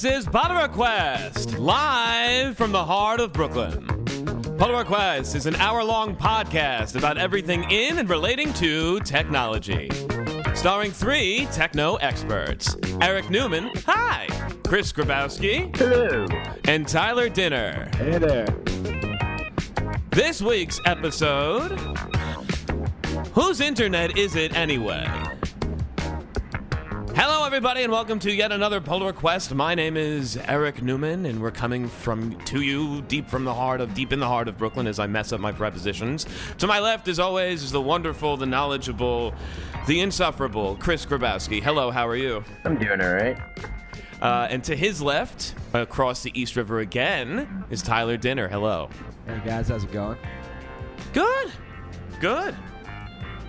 This is Pull Request, live from the heart of Brooklyn. Pull Request is an hour-long podcast about everything in and relating to technology. Starring three techno experts. Eric Newman, hi! Chris Grabowski. Hello. And Tyler Dinner. Hey there. This week's episode... Whose internet is it anyway? Hello, everybody, and welcome to yet another Pull Request. My name is Eric Newman, and we're coming to you deep in the heart of Brooklyn as I mess up my prepositions. To my left, as always, is the wonderful, the knowledgeable, the insufferable Chris Grabowski. Hello, how are you? I'm doing all right. And to his left, across the East River again, is Tyler Dinner. Hello. Hey guys, how's it going? Good.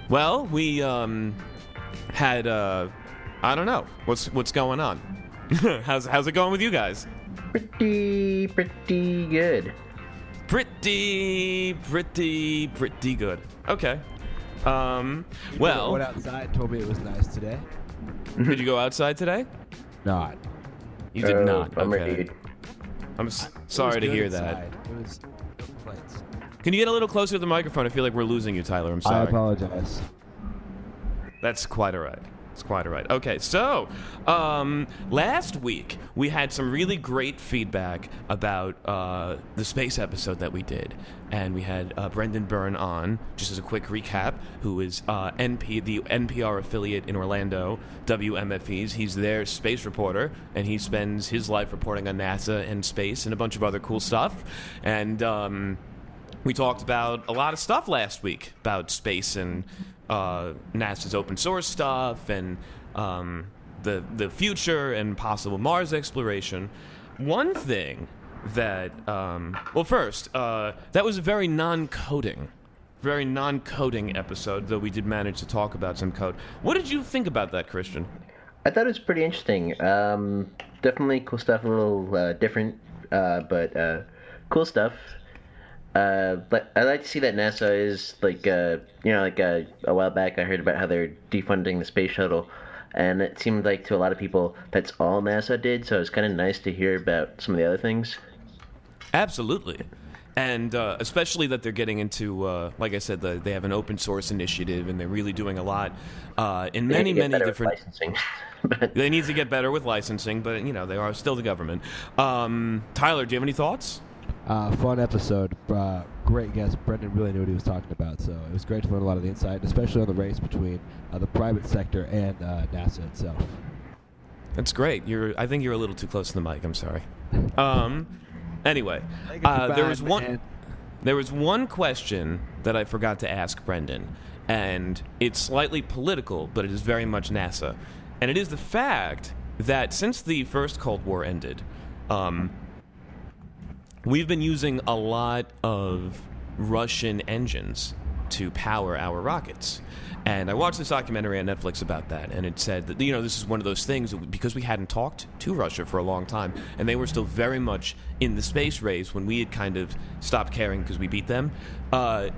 Well, we had I don't know what's going on. how's it going with you guys? Pretty good. Pretty good. Okay. Well, went outside and told me it was nice today. Did you go outside today? Not. You did not. Bummer, Okay. dude. I'm sorry to hear that. It was no complaints. Can you get a little closer to the microphone? I feel like we're losing you, Tyler. I'm sorry. I apologize. That's quite all right. It's quite all right. Okay, so last week we had some really great feedback about the space episode that we did, and we had Brendan Byrne on. Just as a quick recap, who is the NPR affiliate in Orlando, WMFE's. He's their space reporter, and he spends his life reporting on NASA and space and a bunch of other cool stuff. And we talked about a lot of stuff last week about space and NASA's open source stuff and the future and possible Mars exploration. One thing that, first, that was a very non-coding episode, though we did manage to talk about some code. What did you think about that, Christian? I thought it was pretty interesting. Definitely cool stuff, a little different, but cool stuff. But I like to see that NASA is a while back I heard about how they're defunding the space shuttle, and it seemed like to a lot of people that's all NASA did. So it's kind of nice to hear about some of the other things. Absolutely, and especially that they're getting into, like I said, they have an open source initiative, and they're really doing a lot in many different. Licensing. They need to get better with licensing, but they are still the government. Tyler, do you have any thoughts? Fun episode. Great guest. Brendan really knew what he was talking about, so it was great to learn a lot of the insight, especially on the race between the private sector and NASA itself. That's great. I think you're a little too close to the mic. I'm sorry. Anyway, there was one question that I forgot to ask Brendan, and it's slightly political, but it is very much NASA, and it is the fact that since the first Cold War ended, we've been using a lot of Russian engines to power our rockets. And I watched this documentary on Netflix about that, and it said that, this is one of those things, because we hadn't talked to Russia for a long time, and they were still very much in the space race when we had kind of stopped caring because we beat them, that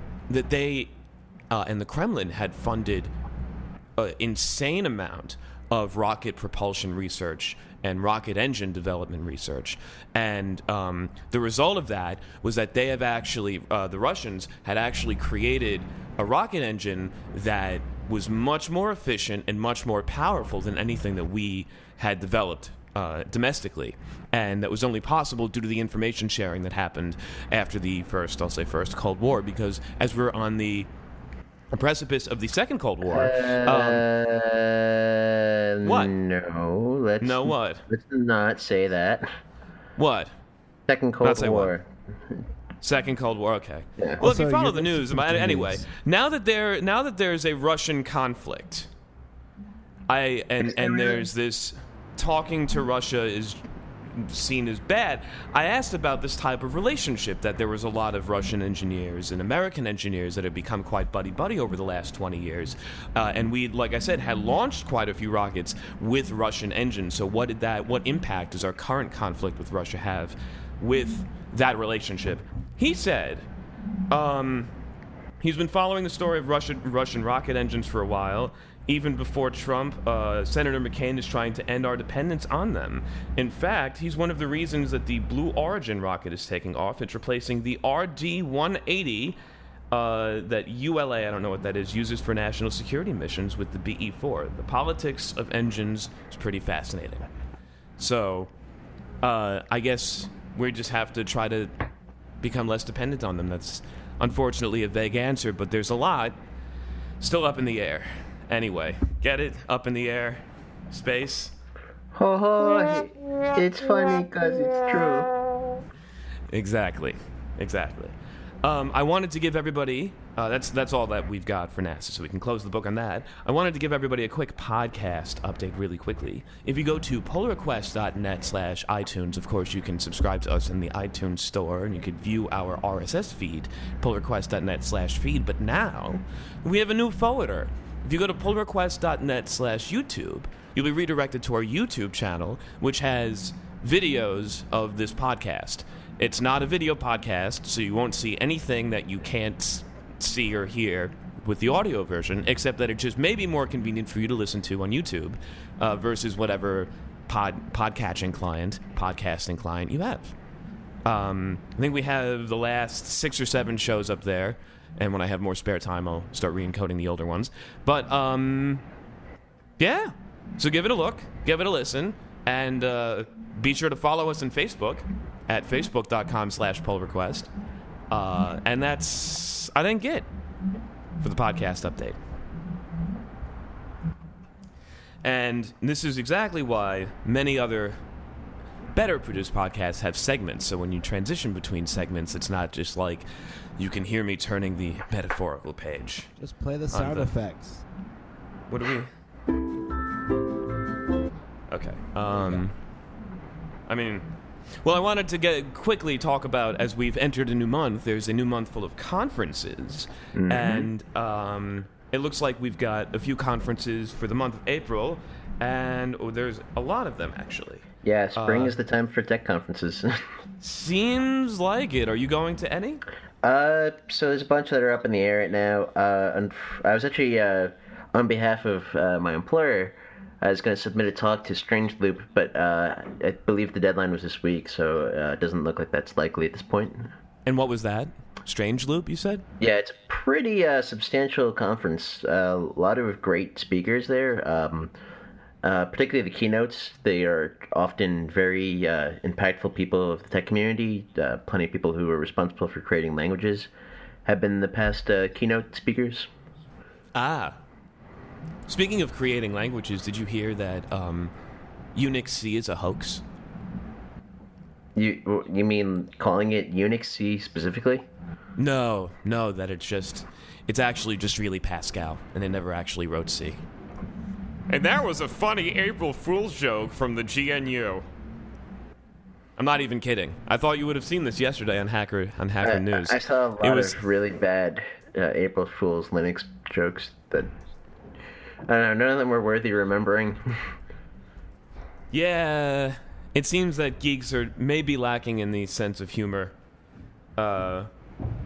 they and the Kremlin had funded an insane amount of rocket propulsion research and rocket engine development research. And the result of that was that they have actually, the Russians had actually created a rocket engine that was much more efficient and much more powerful than anything that we had developed domestically. And that was only possible due to the information sharing that happened after the first Cold War, because as we're on the precipice of the Second Cold War. What? No, let's not say that. What? Second Cold War. Second Cold War. Okay. Yeah. Well, if you follow the news, anyway, now that there's a Russian conflict, and there's this talking to Russia is seen as bad. I asked about this type of relationship, that there was a lot of Russian engineers and American engineers that have become quite buddy-buddy over the last 20 years. And we, like I said, had launched quite a few rockets with Russian engines. So what impact does our current conflict with Russia have with that relationship? He said, he's been following the story of Russian rocket engines for a while. even before Trump, Senator McCain is trying to end our dependence on them. In fact, he's one of the reasons that the Blue Origin rocket is taking off. It's replacing the RD-180 that ULA, I don't know what that is, uses for national security missions with the BE-4. The politics of engines is pretty fascinating. So, I guess we just have to try to become less dependent on them. That's unfortunately a vague answer, but there's a lot still up in the air. Anyway, get it? Up in the air. Space. Ho ho, it's funny because it's true. Exactly. I wanted to give everybody, that's all that we've got for NASA, so we can close the book on that. I wanted to give everybody a quick podcast update really quickly. If you go to polarrequest.net/iTunes, of course, you can subscribe to us in the iTunes store, and you can view our RSS feed, polarrequest.net/feed. But now, we have a new forwarder. If you go to polarrequest.net/YouTube, you'll be redirected to our YouTube channel, which has videos of this podcast. It's not a video podcast, so you won't see anything that you can't see or hear with the audio version, except that it just may be more convenient for you to listen to on YouTube versus whatever podcasting client you have. I think we have the last 6 or 7 shows up there, and when I have more spare time, I'll start re-encoding the older ones. But, yeah. So give it a look, give it a listen, and be sure to follow us on Facebook at facebook.com/pollrequest. And that's, I think, it for the podcast update. And this is exactly why many other better produced podcasts have segments. So when you transition between segments, it's not just like you can hear me turning the metaphorical page. Just play the sound effects. What do we... Okay. I mean... Well, I wanted to quickly talk about, as we've entered a new month, there's a new month full of conferences. Mm-hmm. And it looks like we've got a few conferences for the month of April, and there's a lot of them, actually. Yeah, spring is the time for tech conferences. Seems like it. Are you going to any? So there's a bunch that are up in the air right now. And I was actually, on behalf of my employer, I was going to submit a talk to Strange Loop, but I believe the deadline was this week, so it doesn't look like that's likely at this point. And what was that? Strange Loop, you said? Yeah, it's a pretty substantial conference. A lot of great speakers there, particularly the keynotes. They are often very impactful people of the tech community. Plenty of people who are responsible for creating languages have been the past keynote speakers. Ah. Speaking of creating languages, did you hear that Unix C is a hoax? You mean calling it Unix C specifically? No, that it's actually just really Pascal, and they never actually wrote C. And that was a funny April Fool's joke from the GNU. I'm not even kidding. I thought you would have seen this yesterday on Hacker News. I saw a lot of really bad April Fool's Linux jokes that... I don't know, none of them were worthy remembering. Yeah, it seems that geeks are maybe lacking in the sense of humor. I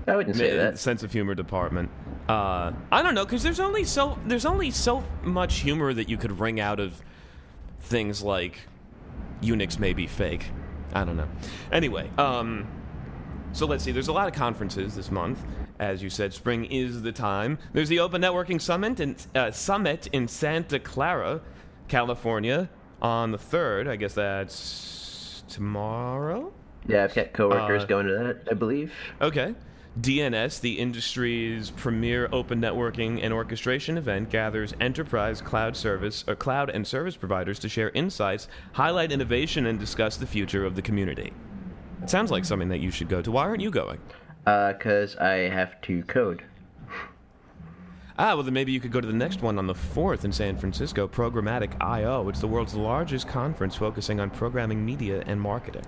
wouldn't say that. Sense of humor department. I don't know, because there's only so much humor that you could wring out of things like Unix may be fake. I don't know. Anyway, so let's see. There's a lot of conferences this month. As you said, spring is the time. There's the Open Networking Summit in Santa Clara, California, on the 3rd. I guess that's tomorrow? Yeah, I've got coworkers going to that, I believe. Okay. DNS, the industry's premier open networking and orchestration event, gathers enterprise cloud and service providers to share insights, highlight innovation, and discuss the future of the community. It sounds like something that you should go to. Why aren't you going? Because I have to code. Well, then maybe you could go to the next one on the 4th in San Francisco, Programmatic I/O. It's the world's largest conference focusing on programming media and marketing.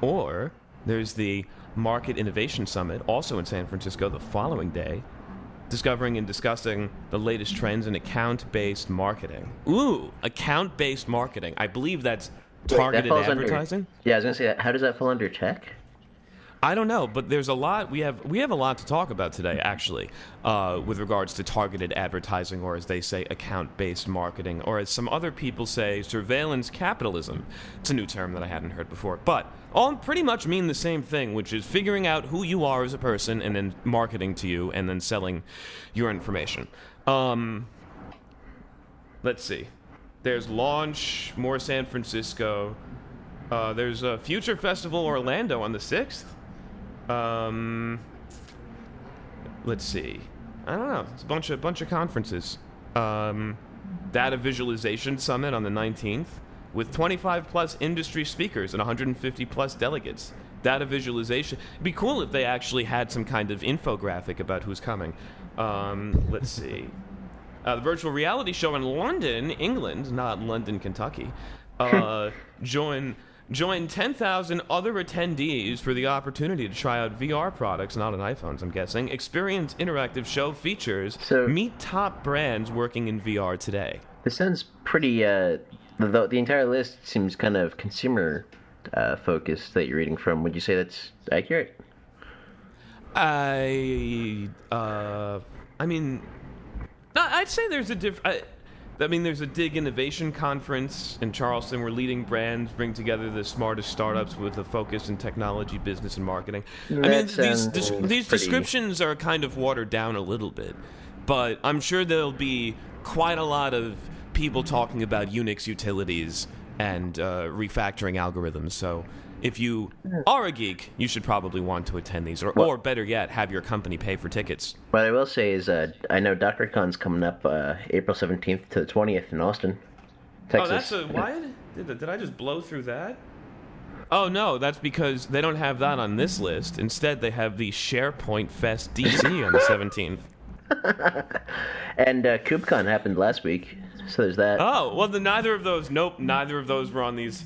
Or there's the Market Innovation Summit, also in San Francisco, the following day, discovering and discussing the latest trends in account-based marketing. Ooh, account-based marketing. I believe that's targeted advertising? Yeah, I was going to say, how does that fall under tech? I don't know, but there's a lot. We have a lot to talk about today, actually, with regards to targeted advertising, or as they say, account-based marketing, or as some other people say, surveillance capitalism. It's a new term that I hadn't heard before, but all pretty much mean the same thing, which is figuring out who you are as a person and then marketing to you and then selling your information. Let's see. There's Launch, more San Francisco. There's a Future Festival Orlando on the 6th. Let's see. I don't know. It's a bunch of conferences. Data Visualization Summit on the 19th with 25 plus industry speakers and 150 plus delegates. Data visualization. It'd be cool if they actually had some kind of infographic about who's coming. Let's see. The virtual reality show in London, England, not London, Kentucky. Join 10,000 other attendees for the opportunity to try out VR products, not on iPhones, I'm guessing. Experience interactive show features. Meet top brands working in VR today. This sounds pretty. The entire list seems kind of consumer focused that you're reading from. Would you say that's accurate? I mean, I'd say there's a there's a Dig Innovation Conference in Charleston where leading brands bring together the smartest startups with a focus in technology, business, and marketing. These descriptions are kind of watered down a little bit, but I'm sure there'll be quite a lot of people talking about Unix utilities and refactoring algorithms. So if you are a geek, you should probably want to attend these, or better yet, have your company pay for tickets. What I will say is I know DrCon's coming up April 17th to the 20th in Austin, Texas. Oh, why did I just blow through that? Oh, no, that's because they don't have that on this list. Instead, they have the SharePoint Fest DC on the 17th. And KubeCon happened last week, so there's that. Oh, well, neither of those were on these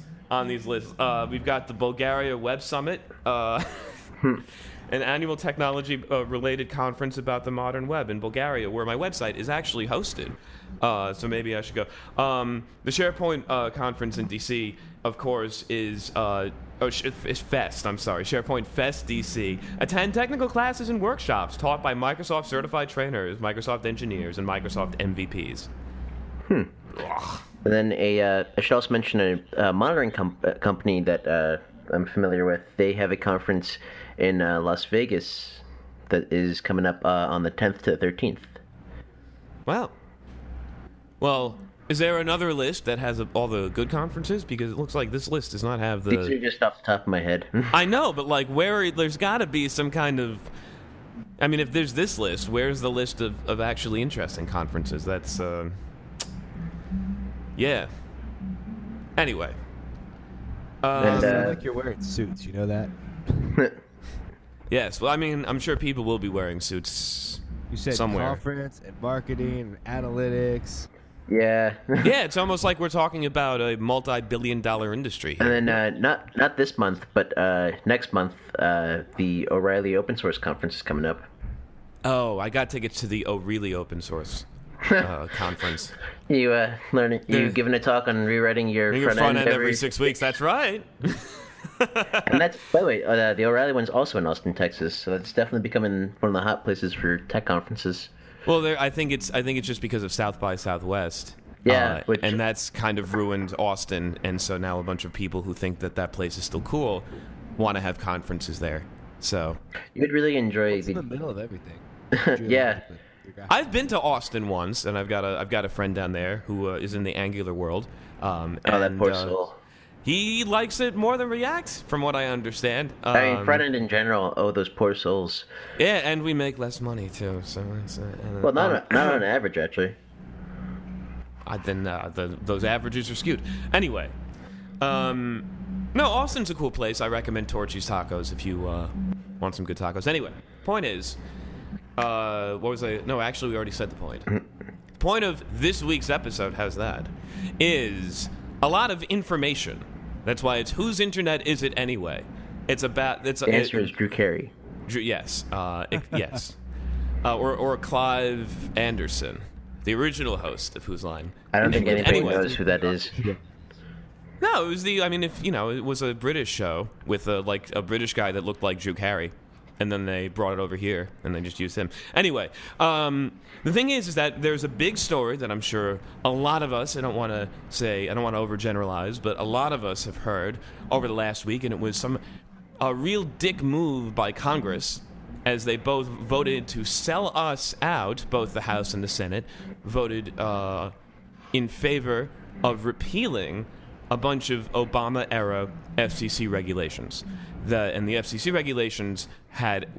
lists. We've got the Bulgaria Web Summit, an annual technology-related conference about the modern web in Bulgaria, where my website is actually hosted. So maybe I should go. The SharePoint conference in DC, of course, is Fest. I'm sorry, SharePoint Fest DC. Attend technical classes and workshops taught by Microsoft certified trainers, Microsoft engineers, and Microsoft MVPs. And then I should also mention a monitoring company that I'm familiar with. They have a conference in Las Vegas that is coming up on the 10th to the 13th. Wow. Well, is there another list that has all the good conferences? Because it looks like this list does not have the... These are just off the top of my head. I know, but there's got to be some kind of... I mean, if there's this list, where's the list of actually interesting conferences? That's... Yeah. Anyway. And, like you're wearing suits, you know that? Yes, well, I mean, I'm sure people will be wearing suits you said somewhere. Conference and marketing and analytics. Yeah. Yeah, it's almost like we're talking about a multi-billion-dollar industry here. And then not this month, but next month, the O'Reilly Open Source Conference is coming up. Oh, I got tickets to the O'Reilly Open Source conference. You giving a talk on rewriting your front end every 6 weeks. That's right. And that's, by the way, the O'Reilly one's also in Austin, Texas. So that's definitely becoming one of the hot places for tech conferences. Well, I think it's just because of South by Southwest. Yeah, and that's kind of ruined Austin, and so now a bunch of people who think that place is still cool want to have conferences there. So you would really enjoy in the middle of everything. Yeah. I've been to Austin once, and I've got a friend down there who is in the Angular world. That poor soul. He likes it more than React, from what I understand. I mean, front end in general. Oh, those poor souls. Yeah, and we make less money too. So it's, well, not on average, actually. Then those averages are skewed. Anyway, no, Austin's a cool place. I recommend Torchy's Tacos if you want some good tacos. Anyway, point is, what was I? No, actually, we already said the point. The point of this week's episode is a lot of information. That's why it's whose internet is it anyway? It's about. The answer is Drew Carey. Yes, yes, or Clive Anderson, the original host of Whose Line. I don't think anybody knows who that is. No, it was the. I mean, if it was a British show with a British guy that looked like Drew Carey, and then they brought it over here and they just used him. Anyway, the thing is that there's a big story that I'm sure a lot of us. I don't want to overgeneralize, but a lot of us have heard over the last week, and it was a real dick move by Congress, as they both voted to sell us out. Both the House and the Senate voted in favor of repealing a bunch of Obama-era FCC regulations. And the FCC regulations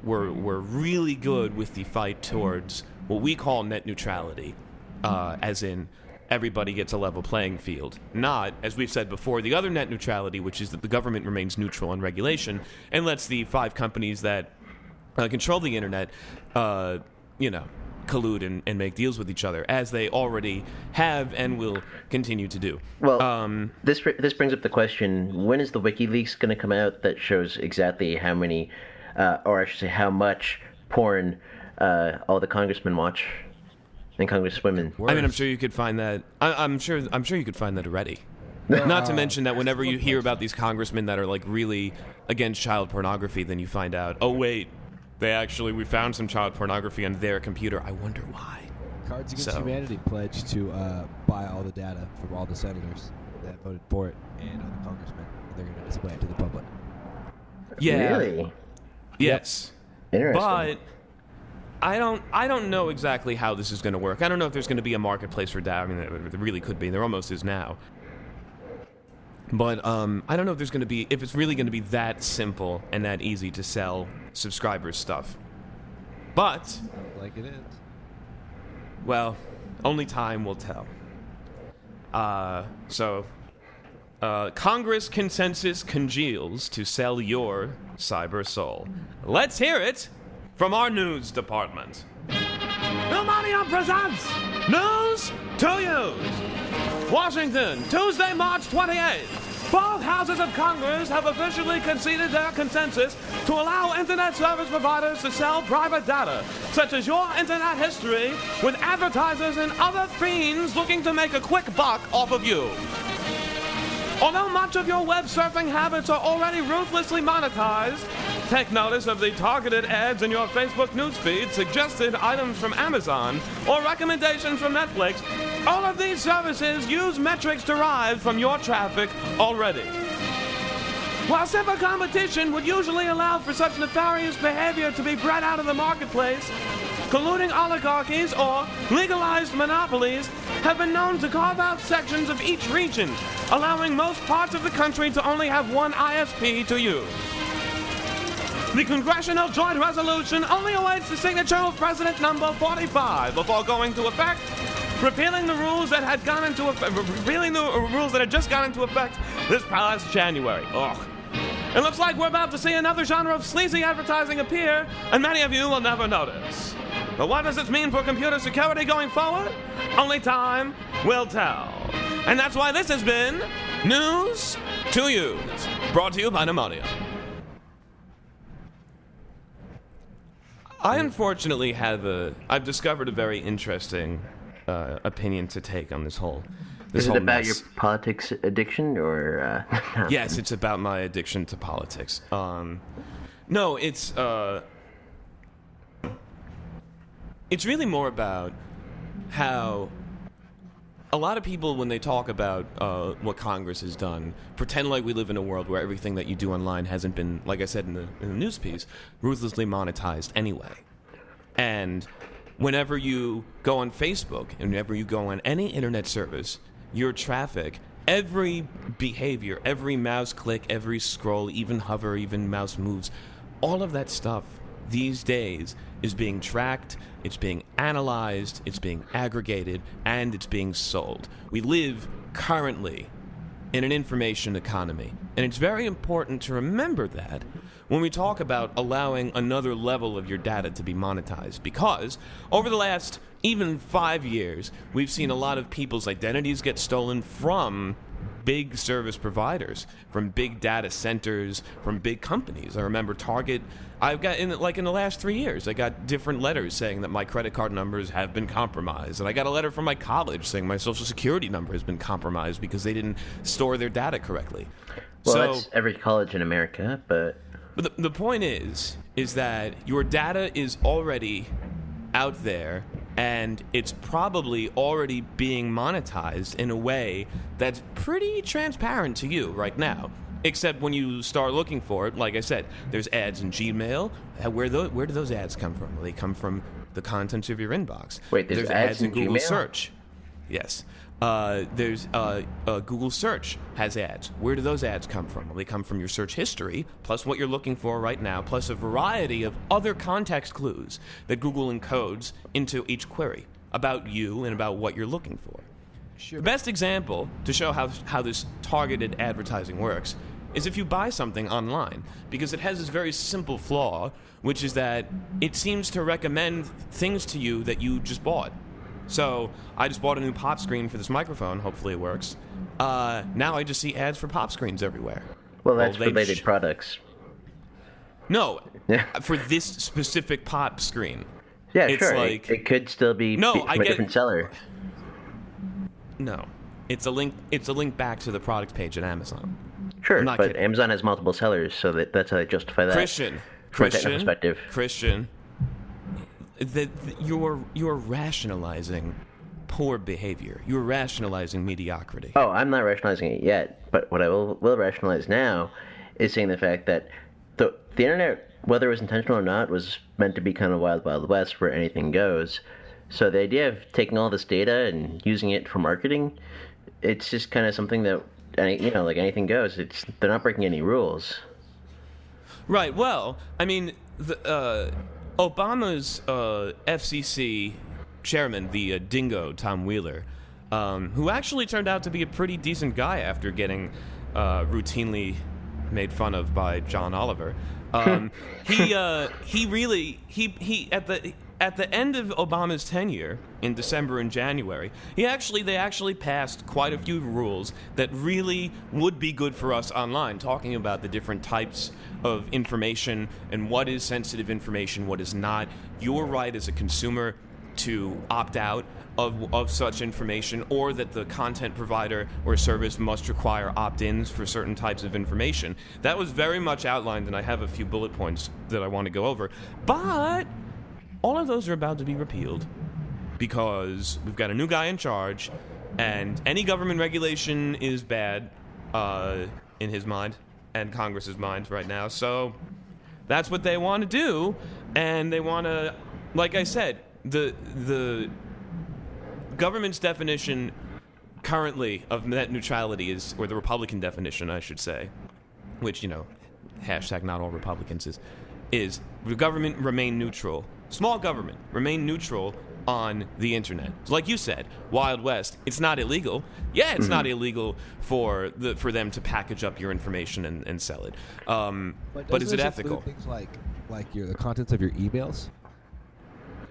were really good with the fight towards what we call net neutrality, as in everybody gets a level playing field. Not, as we've said before, the other net neutrality, which is that the government remains neutral on regulation and lets the 5 companies that control the internet, collude and make deals with each other, as they already have and will continue to do. Well, this brings up the question: when is the WikiLeaks going to come out that shows exactly how many, or I should say, how much porn all the congressmen watch and congresswomen? I mean, I'm sure you could find that. I'm sure you could find that already. Not to mention that whenever you hear about these congressmen that are like really against child pornography, then you find out, oh wait, we found some child pornography on their computer. I wonder why. Cards Against Humanity pledged to buy all the data from all the senators that voted for it and all the congressmen. And they're going to display it to the public. Yeah. Really? Yes. Interesting. But I don't know exactly how this is going to work. I don't know if there's going to be a marketplace for data. I mean, there really could be. There almost is now. But I don't know if it's really going to be that simple and that easy to sell subscribers stuff. But like it is. Well, only time will tell. Congress consensus congeals to sell your cyber soul. Let's hear it from our news department. Newman presents News to Use. Washington, Tuesday, March 28th. Both houses of Congress have officially conceded their consensus to allow internet service providers to sell private data, such as your internet history, with advertisers and other fiends looking to make a quick buck off of you. Although much of your web surfing habits are already ruthlessly monetized, take notice of the targeted ads in your Facebook newsfeed, suggested items from Amazon, or recommendations from Netflix. All of these services use metrics derived from your traffic already. While simple competition would usually allow for such nefarious behavior to be bred out of the marketplace, colluding oligarchies or legalized monopolies have been known to carve out sections of each region, allowing most parts of the country to only have one ISP to use. The Congressional Joint Resolution only awaits the signature of President number 45 before going into effect, repealing the rules that had just gone into effect this past January. Ugh. It looks like we're about to see another genre of sleazy advertising appear, and many of you will never notice. But what does this mean for computer security going forward? Only time will tell. And that's why this has been News to Use, brought to you by Pneumonia. I unfortunately I've discovered a very interesting opinion to take on this whole Is it about mess. your politics addiction, or? Yes, it's about my addiction to politics. No, it's really more about how a lot of people, when they talk about what Congress has done, pretend like we live in a world where everything that you do online hasn't been, like I said in the news piece, ruthlessly monetized anyway. And whenever you go on Facebook and whenever you go on any internet service, your traffic, every behavior, every mouse click, every scroll, even hover, even mouse moves, all of that stuff these days is being tracked, it's being analyzed, it's being aggregated, and it's being sold. We live currently in an information economy, and it's very important to remember that when we talk about allowing another level of your data to be monetized, because over the last even 5 years, we've seen a lot of people's identities get stolen from big service providers, from big data centers, from big companies. I remember Target. I've got in the last 3 years, I got different letters saying that my credit card numbers have been compromised, and I got a letter from my college saying my social security number has been compromised because they didn't store their data correctly. Well, so, that's every college in America, but the point is that your data is already out there, and it's probably already being monetized in a way that's pretty transparent to you right now. Except when you start looking for it, like I said, there's ads in Gmail. Where do those ads come from? Well, they come from the contents of your inbox. Wait, there's ads in Google Gmail? Search. Yes. There's Google Search has ads. Where do those ads come from? Well, they come from your search history, plus what you're looking for right now, plus a variety of other context clues that Google encodes into each query about you and about what you're looking for. Sure. The best example to show how this targeted advertising works is if you buy something online, because it has this very simple flaw, which is that it seems to recommend things to you that you just bought. So I just bought a new pop screen for this microphone. Hopefully it works. Now I just see ads for pop screens everywhere. well, that's related products. No, Yeah. for this specific pop screen. Yeah, It's sure. like- It could still be No, from I a get- different seller. No, it's a link. It's a link back to the product page at Amazon. Sure, I'm not but kidding. Amazon has multiple sellers, so that's how they justify that. Christian, From a technical perspective. you're rationalizing poor behavior. You're rationalizing mediocrity. Oh, I'm not rationalizing it yet, but what I will rationalize now is saying the fact that the internet, whether it was intentional or not, was meant to be kind of wild, wild west where anything goes. So the idea of taking all this data and using it for marketing, it's just kind of something that, like anything goes. They're not breaking any rules. Right. Well, I mean, Obama's FCC chairman, the dingo Tom Wheeler, who actually turned out to be a pretty decent guy after getting routinely made fun of by John Oliver. He at the end of Obama's tenure in December and January, they actually passed quite a few rules that really would be good for us online, talking about the different types of information and what is sensitive information, what is not. Your right as a consumer to opt out of such information, or that the content provider or service must require opt-ins for certain types of information. That was very much outlined, and I have a few bullet points that I want to go over. But all of those are about to be repealed because we've got a new guy in charge, and any government regulation is bad in his mind and Congress's mind right now. So that's what they want to do, and they want to, like I said, the government's definition currently of net neutrality is, or the Republican definition, I should say, which, hashtag not all Republicans is the government remain neutral. Small government remain neutral on the internet. Like you said, Wild West, it's not illegal. Yeah, it's not illegal for them to package up your information and sell it. But is it ethical? Things like the contents of your emails.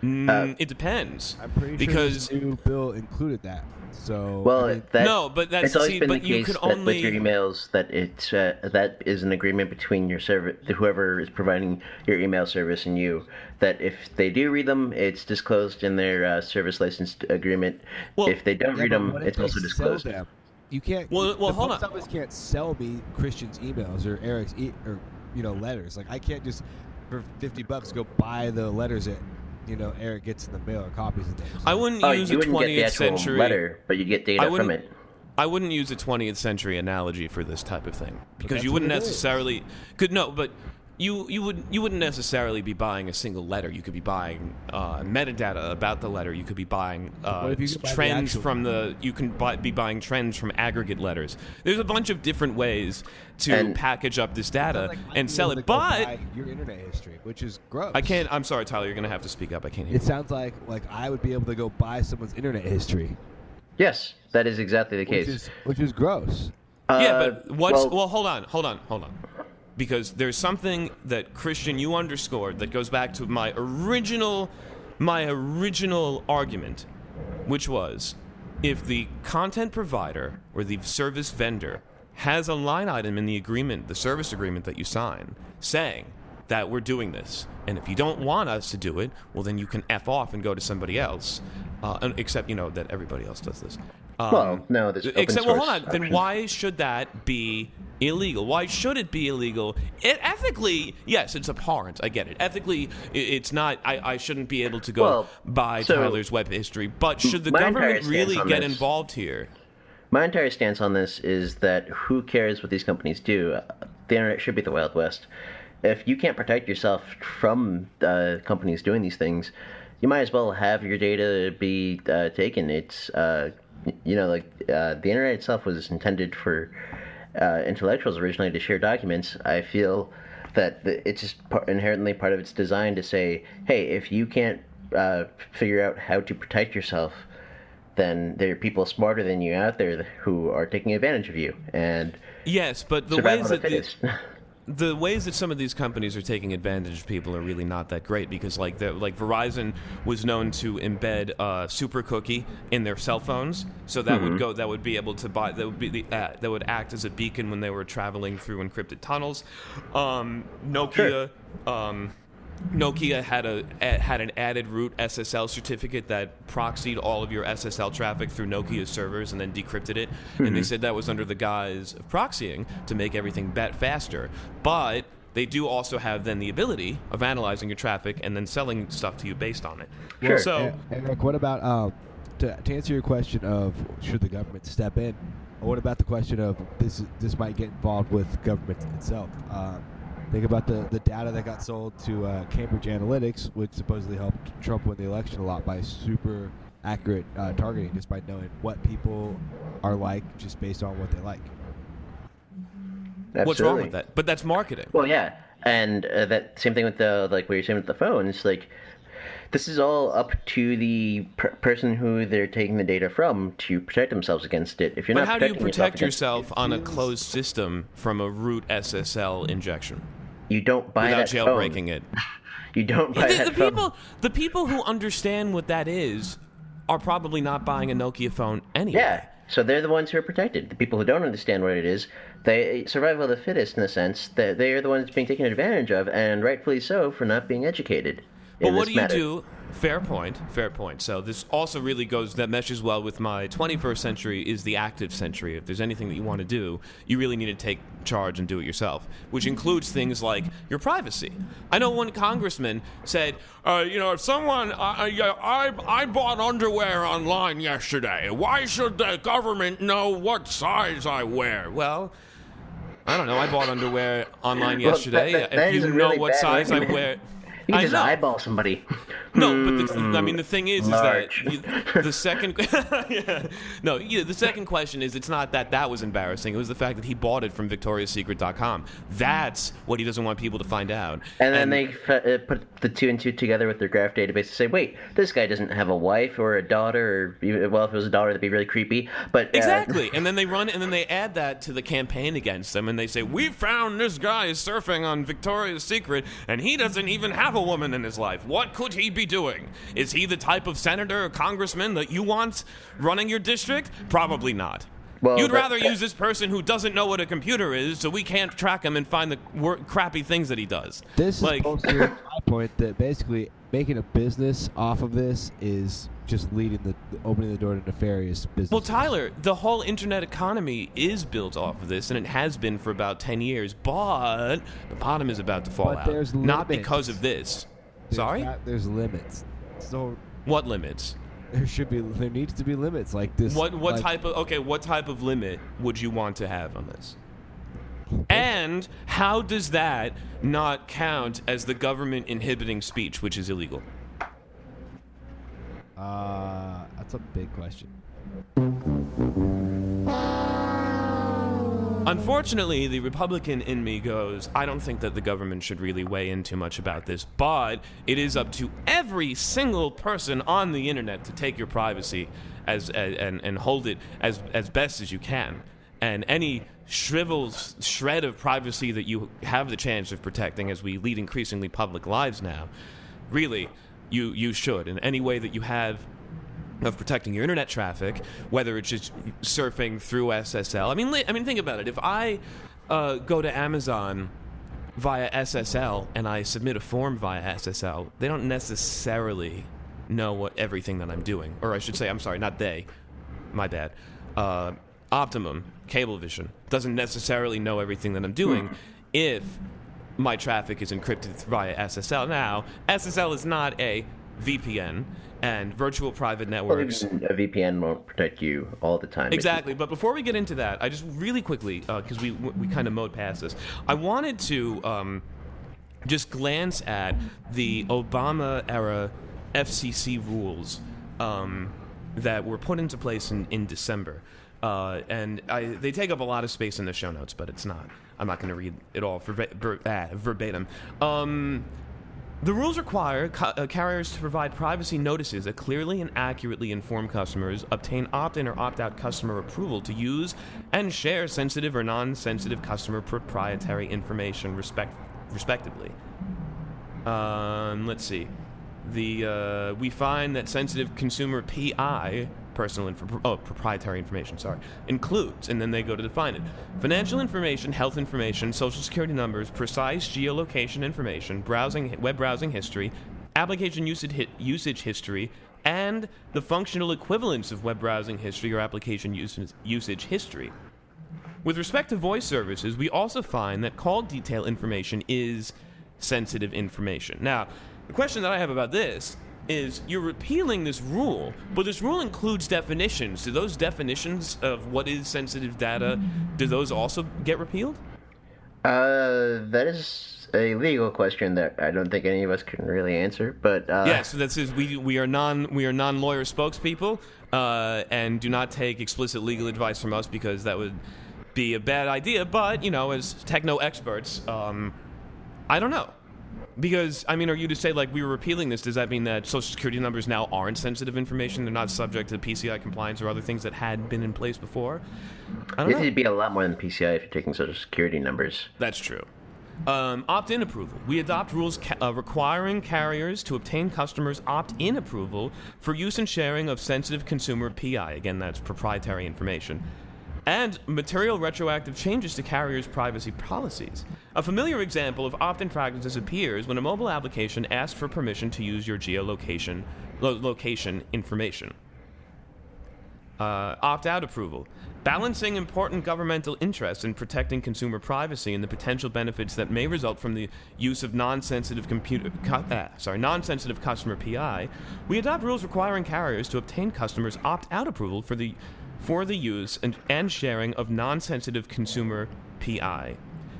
It depends. I'm pretty because sure this new bill included that. So Well, that's it's always been the you case could that only with your emails that it's that is an agreement between your service, whoever is providing your email service, and you. That if they do read them, it's disclosed in their service license agreement. Well, if they don't read but them, what if it's they also sell disclosed. them? You can't. Well, the hold post on. office can't sell me Christian's emails or Eric's letters. Like I can't just for $50 go buy the letters that Eric gets in the mail or copies of them. I wouldn't use a you wouldn't get the 20th actual century letter, but you get data from it. I wouldn't use a 20th century analogy for this type of thing because that's you wouldn't what it is. necessarily but you wouldn't necessarily be buying a single letter. You could be buying metadata about the letter. You could be buying if you could buy the trends actual from the. You can be buying trends from aggregate letters. There's a bunch of different ways to package up this data and sell it. But your internet history, which is gross. I can't. I'm sorry, Tyler. You're gonna have to speak up. I can't hear. It sounds like I would be able to go buy someone's internet history, Yes, that is exactly the case. which is gross. Yeah, but well, hold on. Because there's something that Christian you underscored that goes back to my original argument, which was if the content provider or the service vendor has a line item in the agreement, the service agreement that you sign, saying that we're doing this, and if you don't want us to do it, well, then you can F off and go to somebody else, except, that everybody else does this. Well, no, there's open except, well, source hold on. Then options. why should that be illegal? Why should it be illegal? Ethically, yes, it's abhorrent. I get it. Ethically, it's not. I shouldn't be able to go buy Tyler's web history. But should the government really get involved here? My entire stance on this is that who cares what these companies do? The internet should be the Wild West. If you can't protect yourself from companies doing these things, you might as well have your data be taken. It's the internet itself was intended for intellectuals originally to share documents. I feel that it's just inherently part of its design to say, hey, if you can't figure out how to protect yourself, then there are people smarter than you out there who are taking advantage of you. And yes, but the ways that some of these companies are taking advantage of people are really not that great, because like Verizon was known to embed a super cookie in their cell phones, so that would act as a beacon when they were traveling through encrypted tunnels. Nokia had an added root SSL certificate that proxied all of your SSL traffic through Nokia's servers and then decrypted it. And they said that was under the guise of proxying to make everything faster. But they do also have then the ability of analyzing your traffic and then selling stuff to you based on it. Sure. So, Eric, what about to answer your question of should the government step in? What about the question of this might get involved with government itself? Think about the data that got sold to Cambridge Analytics, which supposedly helped Trump win the election a lot by super accurate targeting, just by knowing what people are like just based on what they like. Absolutely. What's wrong with that? But that's marketing. Well, yeah, and that same thing with what you're saying with the phone. It's like this is all up to the person who they're taking the data from to protect themselves against it. If you're but not how do you protect yourself on a closed system from a root SSL injection? You don't buy without that jailbreaking phone. it. You don't buy that phone. The people who understand what that is are probably not buying a Nokia phone anyway. Yeah, so they're the ones who are protected. The people who don't understand what it is, they survival of the fittest in a sense. That they are the ones being taken advantage of, and rightfully so, for not being educated. But what do you do? Fair point. So this also really that meshes well with my 21st century is the active century. If there's anything that you want to do, you really need to take charge and do it yourself, which includes things like your privacy. I know one congressman said, if someone, I bought underwear online yesterday. Why should the government know what size I wear? Well, I don't know. I bought underwear online yesterday. That if you know what size I wear... You can just eyeball somebody. No, but the thing is that the second, the second question is it's not that was embarrassing. It was the fact that he bought it from VictoriaSecret.com. That's what he doesn't want people to find out. And then they put the two and two together with their graph database to say, wait, this guy doesn't have a wife or a daughter, or well, if it was a daughter, that'd be really creepy. But exactly. And then they add that to the campaign against them, and they say, we found this guy surfing on Victoria's Secret, and he doesn't even have a woman in his life. What could he be doing? Is he the type of senator or congressman that you want running your district? Probably not. Well, You'd rather use this person who doesn't know what a computer is, so we can't track him and find the crappy things that he does. This is mostly my point that basically making a business off of this is just opening the door to nefarious business. Well, Tyler, the whole internet economy is built off of this, and it has been for about 10 years, but the bottom is about to fall out. There's not limits. Because of this. Sorry? There's limits. So what limits? There needs to be limits like this. What type of limit would you want to have on this? And how does that not count as the government inhibiting speech, which is illegal? That's a big question. Unfortunately, the Republican in me goes, I don't think that the government should really weigh in too much about this, but it is up to every single person on the internet to take your privacy and hold it as best as you can. And any shred of privacy that you have the chance of protecting as we lead increasingly public lives now, really, you should. In any way that you have of protecting your internet traffic, whether it's just surfing through SSL. I mean, think about it. If I go to Amazon via SSL and I submit a form via SSL, they don't necessarily know everything that I'm doing. Or I should say, I'm sorry, not they. My bad. Optimum, Cablevision, doesn't necessarily know everything that I'm doing if my traffic is encrypted via SSL. Now, SSL is not a VPN, and virtual private networks... Well, a VPN won't protect you all the time. Exactly, but before we get into that, I just really quickly, because we kind of mowed past this, I wanted to just glance at the Obama-era FCC rules that were put into place in December. And they take up a lot of space in the show notes, but I'm not going to read it all verbatim. The rules require carriers to provide privacy notices that clearly and accurately inform customers, obtain opt-in or opt-out customer approval to use and share sensitive or non-sensitive customer proprietary information, respectively. Let's see. We find that sensitive consumer PI, proprietary information, includes, and then they go to define it, financial information, health information, social security numbers, precise geolocation information, web browsing history, application usage history, and the functional equivalence of web browsing history or application usage history. With respect to voice services, we also find that call detail information is sensitive information. Now, the question that I have about this is you're repealing this rule, but this rule includes definitions. Do those definitions of what is sensitive data, do those also get repealed? That is a legal question that I don't think any of us can really answer. But yes, so that says we are non-lawyer spokespeople and do not take explicit legal advice from us because that would be a bad idea. But as techno experts, I don't know. Because, are you to say, we were repealing this, does that mean that Social Security numbers now aren't sensitive information? They're not subject to PCI compliance or other things that had been in place before? I don't know. It'd be a lot more than PCI if you're taking Social Security numbers. That's true. Opt-in approval. We adopt rules requiring carriers to obtain customers' opt-in approval for use and sharing of sensitive consumer PI. Again, that's proprietary information. And material retroactive changes to carriers' privacy policies. A familiar example of opt-in practices appears when a mobile application asks for permission to use your geolocation location information. Opt-out approval. Balancing important governmental interests in protecting consumer privacy and the potential benefits that may result from the use of non-sensitive customer PI, we adopt rules requiring carriers to obtain customers' opt-out approval for the use and sharing of non-sensitive consumer PI.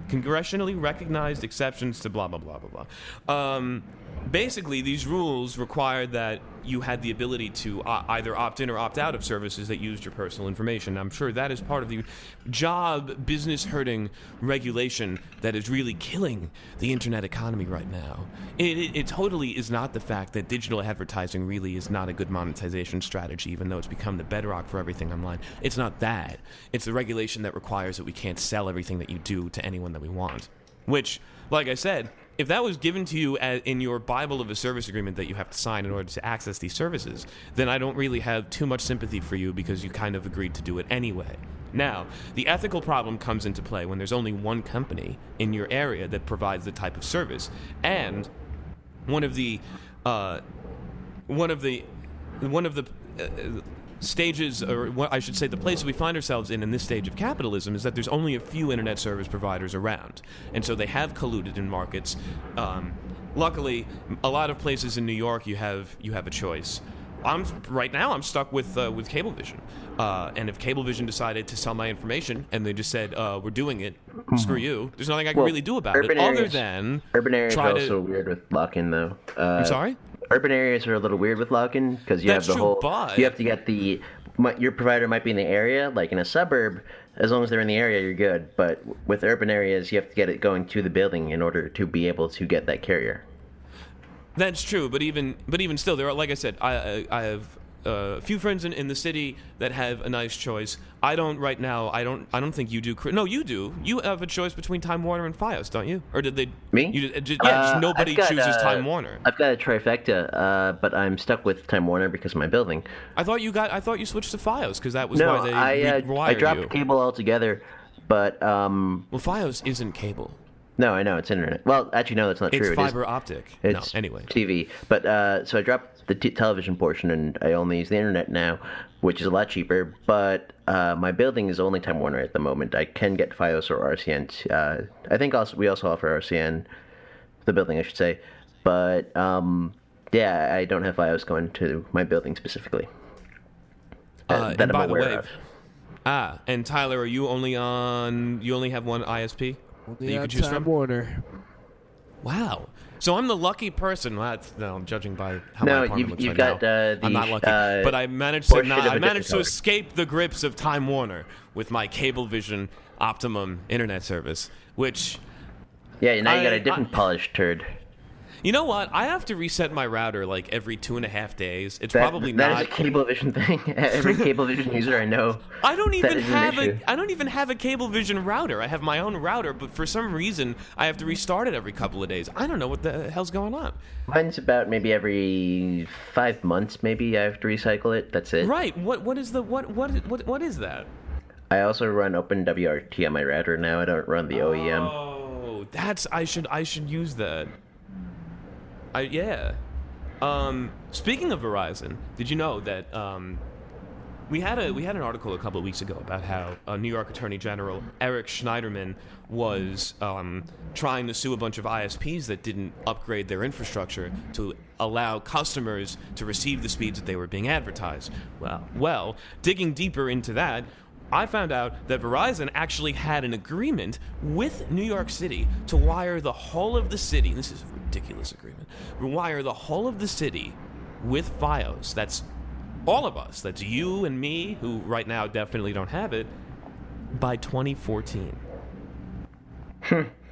Congressionally recognized exceptions to blah, blah, blah, blah, blah. Basically, these rules required that you had the ability to either opt in or opt out of services that used your personal information. I'm sure that is part of the job business-hurting regulation that is really killing the internet economy right now. It totally is not the fact that digital advertising really is not a good monetization strategy, even though it's become the bedrock for everything online. It's not that. It's the regulation that requires that we can't sell everything that you do to anyone that we want. Which, like I said, if that was given to you in your Bible of a service agreement that you have to sign in order to access these services, then I don't really have too much sympathy for you because you kind of agreed to do it anyway. Now, the ethical problem comes into play when there's only one company in your area that provides the type of service, and one of the stages, or what I should say, the place we find ourselves in this stage of capitalism is that there's only a few internet service providers around, and so they have colluded in markets. Luckily, a lot of places in New York you have a choice. Right now I'm stuck with Cablevision, and if Cablevision decided to sell my information and they just said we're doing it, screw you. There's nothing I can really do about it other than urban areas are also weird with lock-in though. I'm sorry. Urban areas are a little weird with lock-in because you have the whole. You have to get your provider might be in the area, like in a suburb. As long as they're in the area, you're good. But with urban areas, you have to get it going to the building in order to be able to get that carrier. That's true, but even still, there are, like I said, I have a few friends in the city that have a nice choice. I don't right now. I don't think you do. No, you do. You have a choice between Time Warner and FiOS, don't you? Or did they? Me? Just nobody chooses Time Warner. I've got a trifecta, but I'm stuck with Time Warner because of my building. I thought you switched to FiOS because that was why they I dropped you. cable altogether, but Well, FiOS isn't cable. No, I know it's internet. Well, actually, no, that's not true. It's fiber optic. It's anyway. TV. But so I dropped the television portion, and I only use the internet now, which is a lot cheaper. But my building is only Time Warner at the moment. I can get FiOS or RCN. I think we also offer RCN, the building, I should say. But yeah, I don't have FiOS going to my building specifically. That I'm aware of. And Tyler, are you only on? You only have one ISP? Only that you on could choose Time from? Warner. Wow. So I'm the lucky person. Well, I'm judging by how No, my apartment looks you've right got, now. I'm not lucky, but I managed to escape the grips of Time Warner with my Cablevision Optimum internet service, which. Yeah, now you got a different polished turd. You know what? I have to reset my router like every 2.5 days. It's probably not. That is a Cablevision thing. Every Cablevision user I know. I don't even have a Cablevision router. I have my own router, but for some reason I have to restart it every couple of days. I don't know what the hell's going on. Mine's about maybe every 5 months. Maybe I have to recycle it. That's it. Right. What is that? I also run OpenWRT on my router now. I don't run the OEM. Oh, I should use that. Yeah. Speaking of Verizon, did you know that we had an article a couple of weeks ago about how New York Attorney General Eric Schneiderman was trying to sue a bunch of ISPs that didn't upgrade their infrastructure to allow customers to receive the speeds that they were being advertised. Well, digging deeper into that, I found out that Verizon actually had an agreement with New York City to wire the whole of the city, and this is a ridiculous agreement, wire the whole of the city with FiOS. That's all of us. That's you and me, who right now definitely don't have it, by 2014.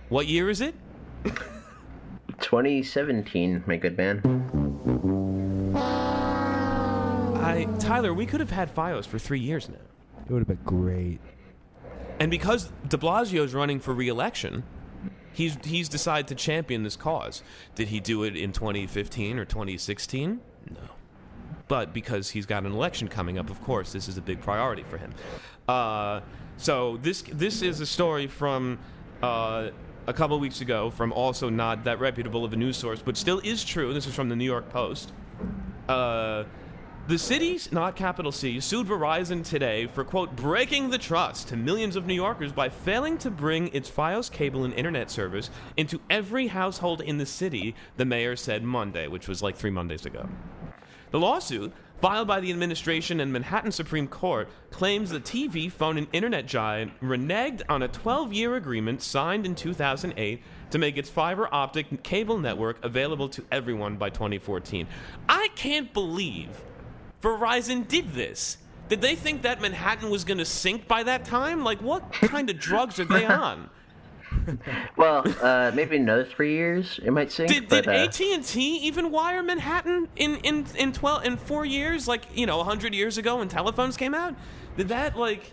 What year is it? 2017, my good man. Tyler, we could have had FiOS for 3 years now. It would have been great. And because de Blasio's running for re-election, he's decided to champion this cause. Did he do it in 2015 or 2016? No. But because he's got an election coming up, of course, this is a big priority for him. So this is a story from a couple of weeks ago from also not that reputable of a news source, but still is true. This is from the New York Post. The city's, not capital C, sued Verizon today for, quote, breaking the trust to millions of New Yorkers by failing to bring its FiOS cable and internet service into every household in the city, the mayor said Monday, which was like 3 Mondays ago. The lawsuit, filed by the administration and Manhattan Supreme Court, claims the TV, phone, and internet giant reneged on a 12-year agreement signed in 2008 to make its fiber optic cable network available to everyone by 2014. I can't believe Verizon did this. Did they think that Manhattan was going to sink by that time? Like, what kind of drugs are they on? Well, maybe another 3 years it might sink. Did AT&T even wire Manhattan in 4 years? Like, 100 years ago when telephones came out? Did that, like,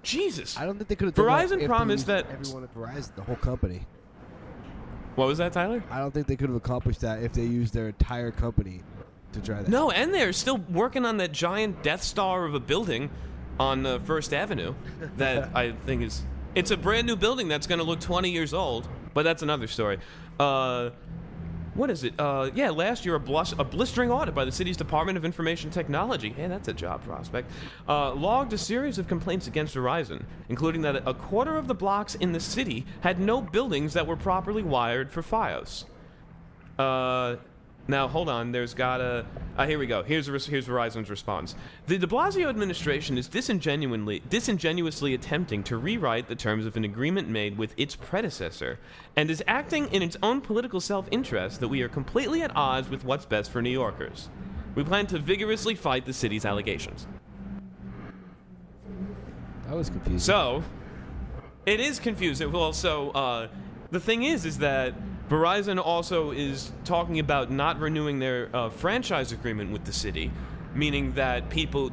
Jesus? I don't think they could have. Verizon promised that everyone at Verizon, the whole company. What was that, Tyler? I don't think they could have accomplished that if they used their entire company to try that. No, and they're still working on that giant Death Star of a building on First Avenue that I think is... It's a brand new building that's going to look 20 years old, but that's another story. What is it? Last year a blistering audit by the city's Department of Information Technology, hey, that's a job prospect, logged a series of complaints against Verizon, including that a quarter of the blocks in the city had no buildings that were properly wired for FiOS. Now, hold on. There's gotta... here we go. Here's Verizon's response. The de Blasio administration is disingenuously attempting to rewrite the terms of an agreement made with its predecessor and is acting in its own political self-interest that we are completely at odds with what's best for New Yorkers. We plan to vigorously fight the city's allegations. That was confusing. So, it is confusing. Well, so, the thing is that Verizon also is talking about not renewing their franchise agreement with the city, meaning that people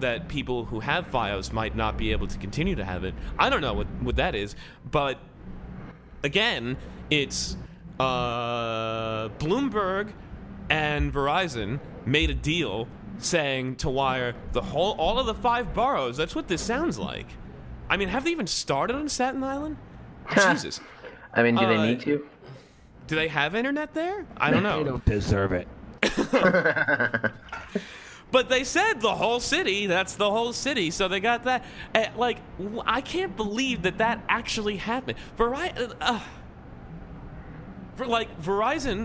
who have FiOS might not be able to continue to have it. I don't know what that is, but again, it's Bloomberg and Verizon made a deal saying to wire all of the 5 boroughs. That's what this sounds like. I mean, have they even started on Staten Island? Jesus. I mean, do they need to? Do they have internet there? I don't know. They don't deserve it. But they said the whole city. That's the whole city. So they got that. I can't believe that actually happened. Verizon,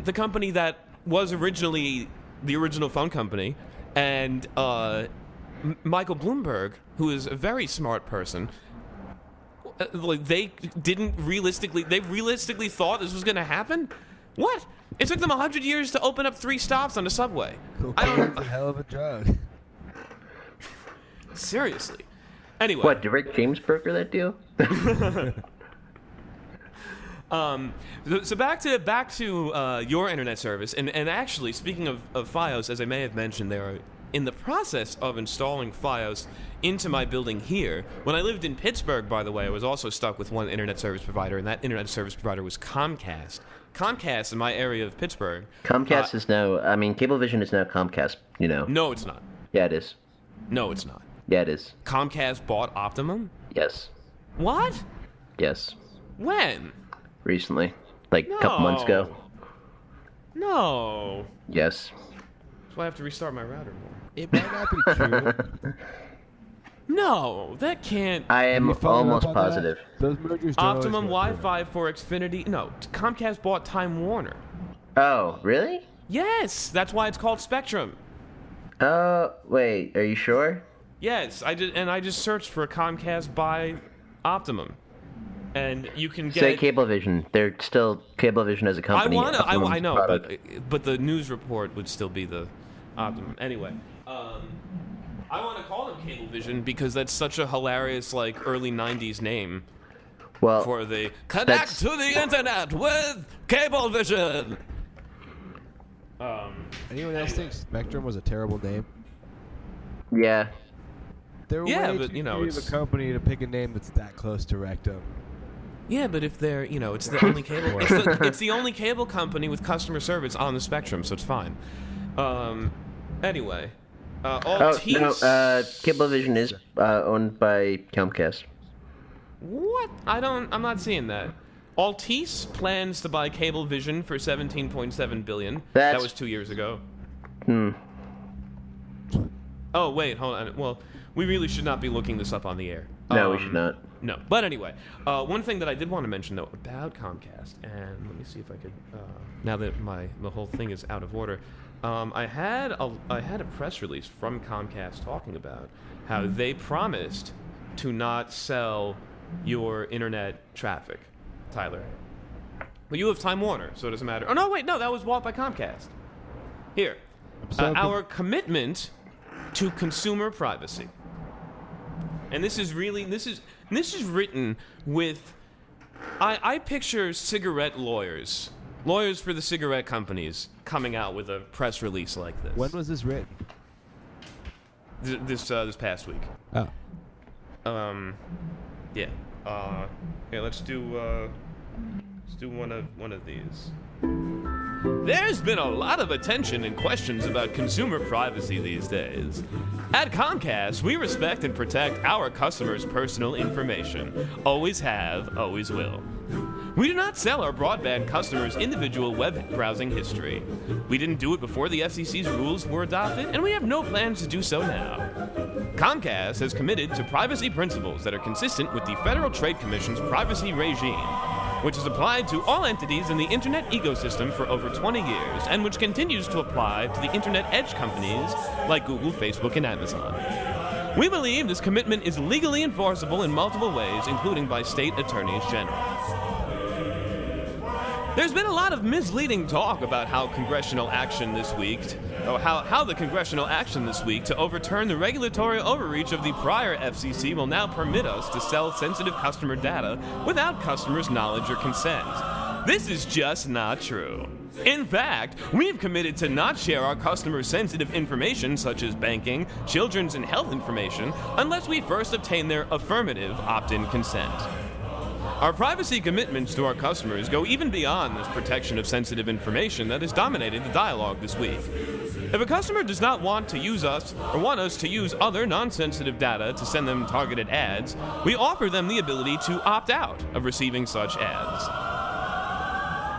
the company that was originally the original phone company, and Michael Bloomberg, who is a very smart person, they realistically thought this was going to happen? What? It took them 100 years to open up 3 stops on the subway. Cocaine's a hell of a drug. Seriously. Anyway. What, did Rick James broker that deal? So back to your internet service, and actually, speaking of FiOS, as I may have mentioned, they are in the process of installing FiOS into my building here. When I lived in Pittsburgh, by the way, I was also stuck with one internet service provider, and that internet service provider was Comcast. Comcast in my area of Pittsburgh. Comcast is now, I mean, Cablevision is now Comcast, you know. No, it's not. Yeah, it is. No, it's not. Yeah, it is. Comcast bought Optimum? Yes. What? Yes. When? Recently. Like a couple months ago. No. Yes. So I have to restart my router more. It might not be true. No, that can't. I am almost on positive. Those mergers don't Optimum always go Wi-Fi for Xfinity. No, Comcast bought Time Warner. Oh, really? Yes, that's why it's called Spectrum. Wait, are you sure? Yes, I just searched for Comcast by Optimum, and you can get. Say Cablevision. They're still Cablevision as a company. I know, product. but the news report would still be the Optimum. Anyway, I want to call them Cablevision because that's such a hilarious, like, early '90s name. Well, For the connect to the internet with Cablevision. Anyone else think Spectrum was a terrible name? yeah. They're Yeah, way but, too you know, creative it's- a company to pick a name that's that close to Rectum. Yeah, but if they're, it's the only cable, it's the only cable company with customer service on the spectrum, so it's fine. Anyway, Altice. No, Cablevision is owned by Comcast. What? I'm not seeing that. Altice plans to buy Cablevision for $17.7 billion. That was 2 years ago. Oh wait, hold on. Well, we really should not be looking this up on the air. No, we should not. No, but anyway, one thing that I did want to mention though about Comcast, and let me see if I could. Now that the whole thing is out of order, I had a press release from Comcast talking about how they promised to not sell your internet traffic, Tyler. But you have Time Warner, so it doesn't matter. Oh no, wait, no, that was bought by Comcast. Here, our commitment to consumer privacy. And this is written with, I picture cigarette lawyers for the cigarette companies coming out with a press release like this. When was this written? This past week. Oh. Yeah. Okay, let's do one of these. There's been a lot of attention and questions about consumer privacy these days. At Comcast, we respect and protect our customers' personal information. Always have, always will. We do not sell our broadband customers' individual web browsing history. We didn't do it before the FCC's rules were adopted, and we have no plans to do so now. Comcast has committed to privacy principles that are consistent with the Federal Trade Commission's privacy regime, which has applied to all entities in the internet ecosystem for over 20 years, and which continues to apply to the internet edge companies like Google, Facebook, and Amazon. We believe this commitment is legally enforceable in multiple ways, including by state attorneys general. There's been a lot of misleading talk about how the congressional action this week to overturn the regulatory overreach of the prior FCC will now permit us to sell sensitive customer data without customers' knowledge or consent. This is just not true. In fact, we've committed to not share our customers' sensitive information, such as banking, children's, and health information, unless we first obtain their affirmative opt-in consent. Our privacy commitments to our customers go even beyond this protection of sensitive information that has dominated the dialogue this week. If a customer does not want to use us or want us to use other non-sensitive data to send them targeted ads, we offer them the ability to opt out of receiving such ads.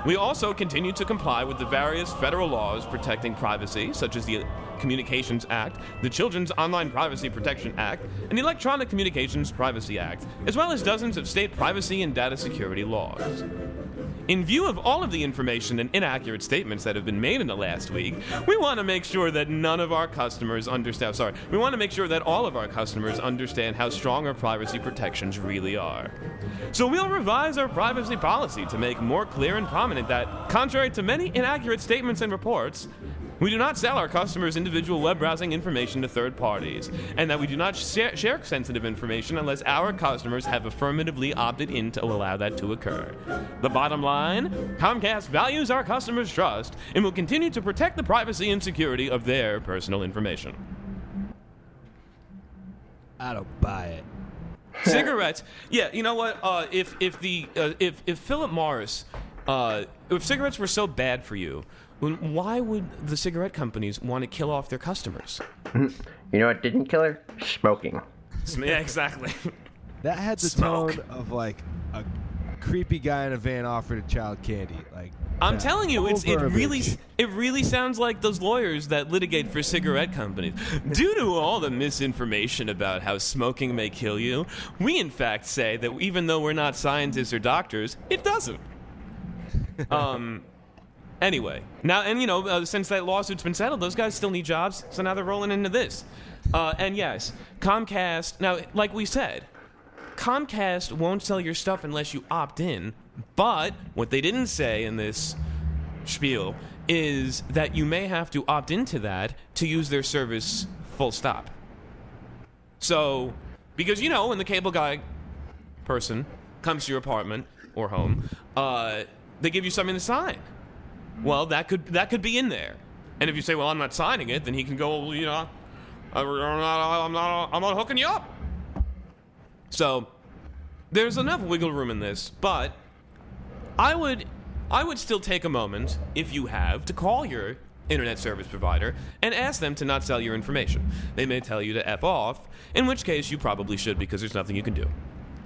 We also continue to comply with the various federal laws protecting privacy, such as the Communications Act, the Children's Online Privacy Protection Act, and the Electronic Communications Privacy Act, as well as dozens of state privacy and data security laws. In view of all of the information and inaccurate statements that have been made in the last week, we want to make sure that we want to make sure that all of our customers understand how strong our privacy protections really are. So we'll revise our privacy policy to make more clear and prominent that, contrary to many inaccurate statements and reports, we do not sell our customers' individual web browsing information to third parties, and that we do not share sensitive information unless our customers have affirmatively opted in to allow that to occur. The bottom line, Comcast values our customers' trust and will continue to protect the privacy and security of their personal information. I don't buy it. Cigarettes. Yeah, you know what? If Philip Morris, if cigarettes were so bad for you, why would the cigarette companies want to kill off their customers? You know what didn't kill her? Smoking. Yeah, exactly. That had the tone of like a creepy guy in a van offering a child candy. Like I'm telling you, it really sounds like those lawyers that litigate for cigarette companies. Due to all the misinformation about how smoking may kill you, we in fact say that even though we're not scientists or doctors, it doesn't. Anyway, now, and since that lawsuit's been settled, those guys still need jobs, so now they're rolling into this. And yes, Comcast, now, like we said, Comcast won't sell your stuff unless you opt in, but what they didn't say in this spiel is that you may have to opt into that to use their service full stop. So, because, when the cable guy person comes to your apartment or home, they give you something to sign. Well, that could be in there. And if you say, well, I'm not signing it, then he can go, I'm not hooking you up. So there's enough wiggle room in this, but I would still take a moment, if you have, to call your internet service provider and ask them to not sell your information. They may tell you to F off, in which case you probably should because there's nothing you can do.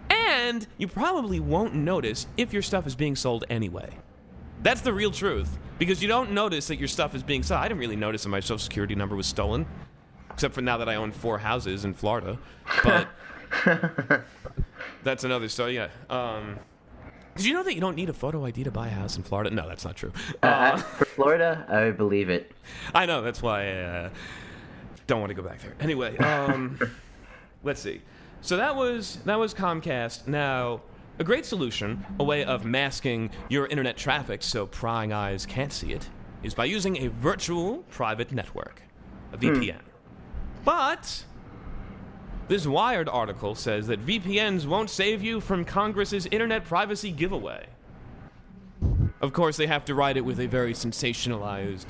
And you probably won't notice if your stuff is being sold anyway. That's the real truth, because you don't notice that your stuff is being sold. I didn't really notice that my social security number was stolen, except for now that I own 4 houses in Florida. But that's another story, yeah. Did you know that you don't need a photo ID to buy a house in Florida? No, that's not true. For Florida, I believe it. I know, that's why I don't want to go back there. Anyway, let's see. So that was Comcast. Now, a great solution, a way of masking your internet traffic so prying eyes can't see it, is by using a virtual private network, a VPN. But this Wired article says that VPNs won't save you from Congress's internet privacy giveaway. Of course, they have to write it with a very sensationalized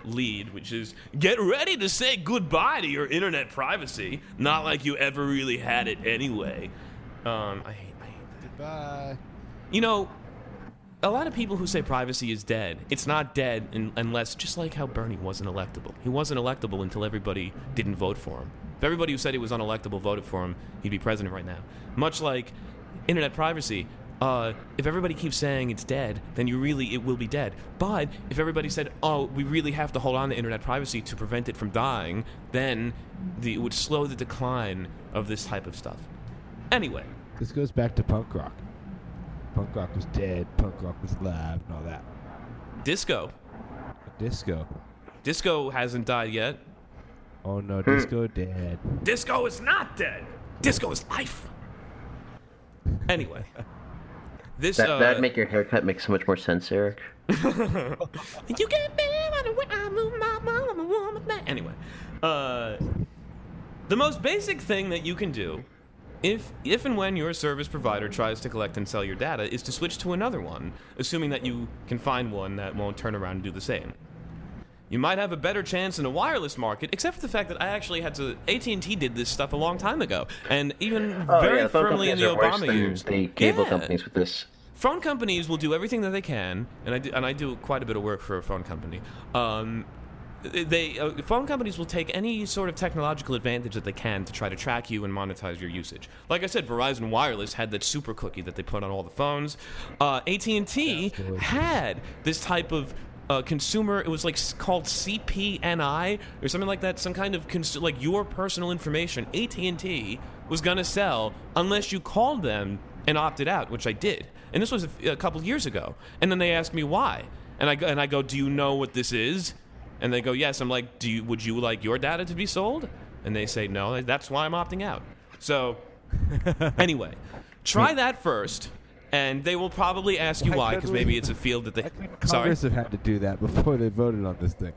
lead, which is, get ready to say goodbye to your internet privacy, not like you ever really had it anyway. I hate that. Bye. A lot of people who say privacy is dead, it's not dead unless, just like how Bernie wasn't electable. He wasn't electable until everybody didn't vote for him. If everybody who said he was unelectable voted for him, he'd be president right now. Much like internet privacy, if everybody keeps saying it's dead, then it will be dead. But if everybody said, we really have to hold on to internet privacy to prevent it from dying, then it would slow the decline of this type of stuff. Anyway. This goes back to punk rock. Punk rock was dead, punk rock was alive, and all that. Disco. Disco hasn't died yet. Oh no, disco dead. Disco is not dead. Disco is life. Anyway. That'd make your haircut make so much more sense, Eric. You can't be I move my woman. Anyway. The most basic thing that you can do if and when your service provider tries to collect and sell your data, is to switch to another one, assuming that you can find one that won't turn around and do the same. You might have a better chance in a wireless market, except for the fact that I actually had to... AT&T did this stuff a long time ago, and even very firmly in the Obama years. The cable companies with this. Phone companies will do everything that they can, and I do quite a bit of work for a phone company. Phone companies will take any sort of technological advantage that they can to try to track you and monetize your usage. Like I said, Verizon Wireless had that super cookie that they put on all the phones. AT&T had this type of consumer. It was like called CPNI or something like that. Some kind of like your personal information. AT&T was gonna sell unless you called them and opted out, which I did. And this was a couple years ago. And then they asked me why, and I go, do you know what this is? And they go, yes. I'm like, would you like your data to be sold? And they say, no, that's why I'm opting out. So, anyway, try that first, and they will probably ask you why, because maybe it's a field that they... Congress have had to do that before they voted on this thing.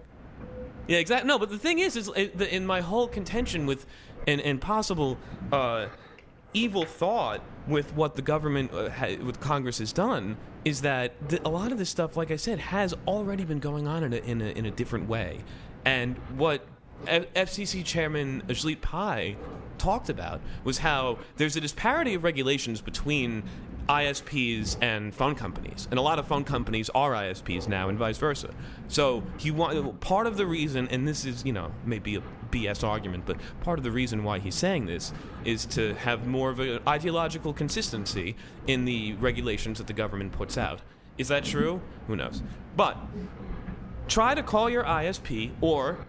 Yeah, exactly. No, but the thing is in my whole contention with and possible evil thought with what the government, with Congress has done, is that a lot of this stuff, like I said, has already been going on in a different way. And what FCC Chairman Ajit Pai talked about was how there's a disparity of regulations between ISPs and phone companies, and a lot of phone companies are ISPs now, and vice versa. So part of the reason, and this is maybe a BS argument, but part of the reason why he's saying this is to have more of an ideological consistency in the regulations that the government puts out. Is that true? Who knows? But try to call your ISP or